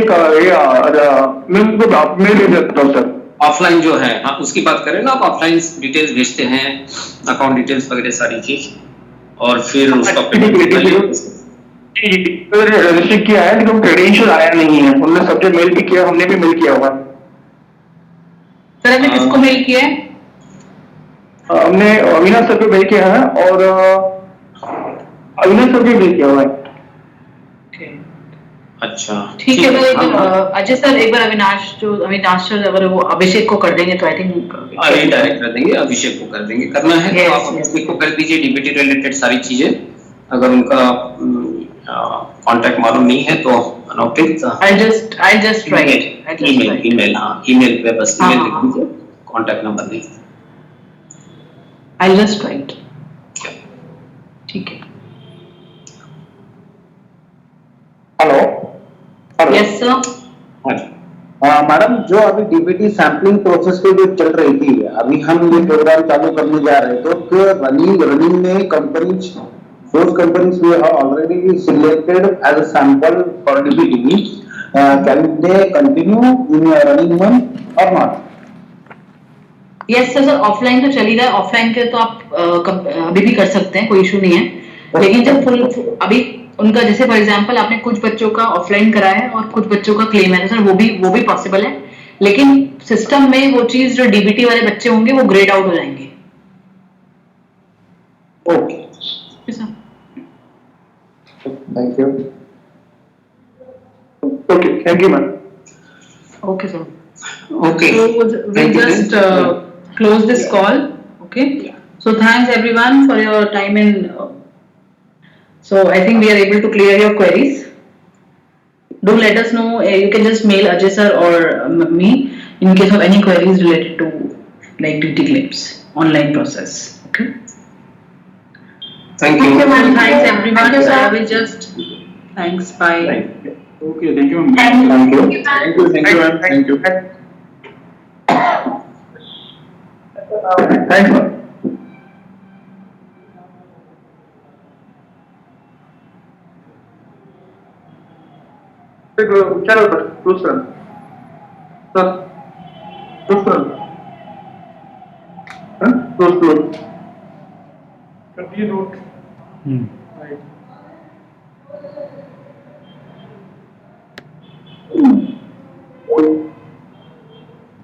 मैं उनको मेल भेज देता हूँ सर।
ऑफलाइन जो है, हाँ उसकी बात करें ना, आप ऑफलाइन डिटेल्स भेजते हैं, अकाउंट डिटेल्स वगैरह सारी चीज, और फिर उसका
रजिस्टर किया है लेकिन क्रेडेंशियल आया नहीं है। उन्होंने सबसे मेल भी किया, हमने भी मेल किया हुआ।
सर, आपने किसको मेल किया है?
हमने अविनाश सर को मेल किया है और अविनाश सर को मेल किया हुआ है।
अच्छा,
ठीक है। तो अजय सर, एक बार अविनाश सर अगर वो अभिषेक को कर देंगे तो आई थिंक
अभी डायरेक्ट कर देंगे, अभिषेक को कर देंगे। करना है तो आप अभिषेक को कर दीजिए, DBT रिलेटेड सारी चीजें। अगर उनका कांटेक्ट मालूम नहीं है तो अनौकित
I'll just write it.
Email, हाँ ईमेल पे बस ईमेल लिख दीजिए, कांटेक्ट नंबर नहीं।
I'll just write. ठीक है।
हेलो।
Yes sir.
मैडम, जो अभी DBT सैम्पलिंग प्रोसेस पे जो चल रही थी, अभी हम ये प्रोग्राम चालू करने जा रहे हैं, तो रनिंग में companies, those companies we have already selected as a sample for DBT, can they continue in running one or not?
Yes sir, offline तो चल ही रहा है। ऑफलाइन के तो आप अभी भी कर सकते हैं, कोई इशू नहीं है। लेकिन जब फुल अभी उनका, जैसे फॉर एग्जांपल आपने कुछ बच्चों का ऑफलाइन कराया है और कुछ बच्चों का क्लेम है, तो सर वो भी पॉसिबल है। लेकिन सिस्टम में वो चीज जो DBT वाले बच्चे होंगे वो ग्रेड आउट हो जाएंगे।
Okay
sir,
thank you.
Okay, thank you ma'am.
Okay sir.
Okay.
So we'll just close this call. Okay. So thanks everyone for your time and so I think we are able to clear your queries. Do let us know. You can just mail Ajay sir or me in case of any queries related to like DBT claims online process. Okay.
Thank you.
Thanks everyone.
Thank you, sir.
I will just thanks. Bye.
Okay, thank you, ma'am.
Thank you. Thank you. Thank you, ma'am. Thank you. Thanks, ma'am.
चलो sir दूसरा sir दूसरा दूसरा कभी note
हम्म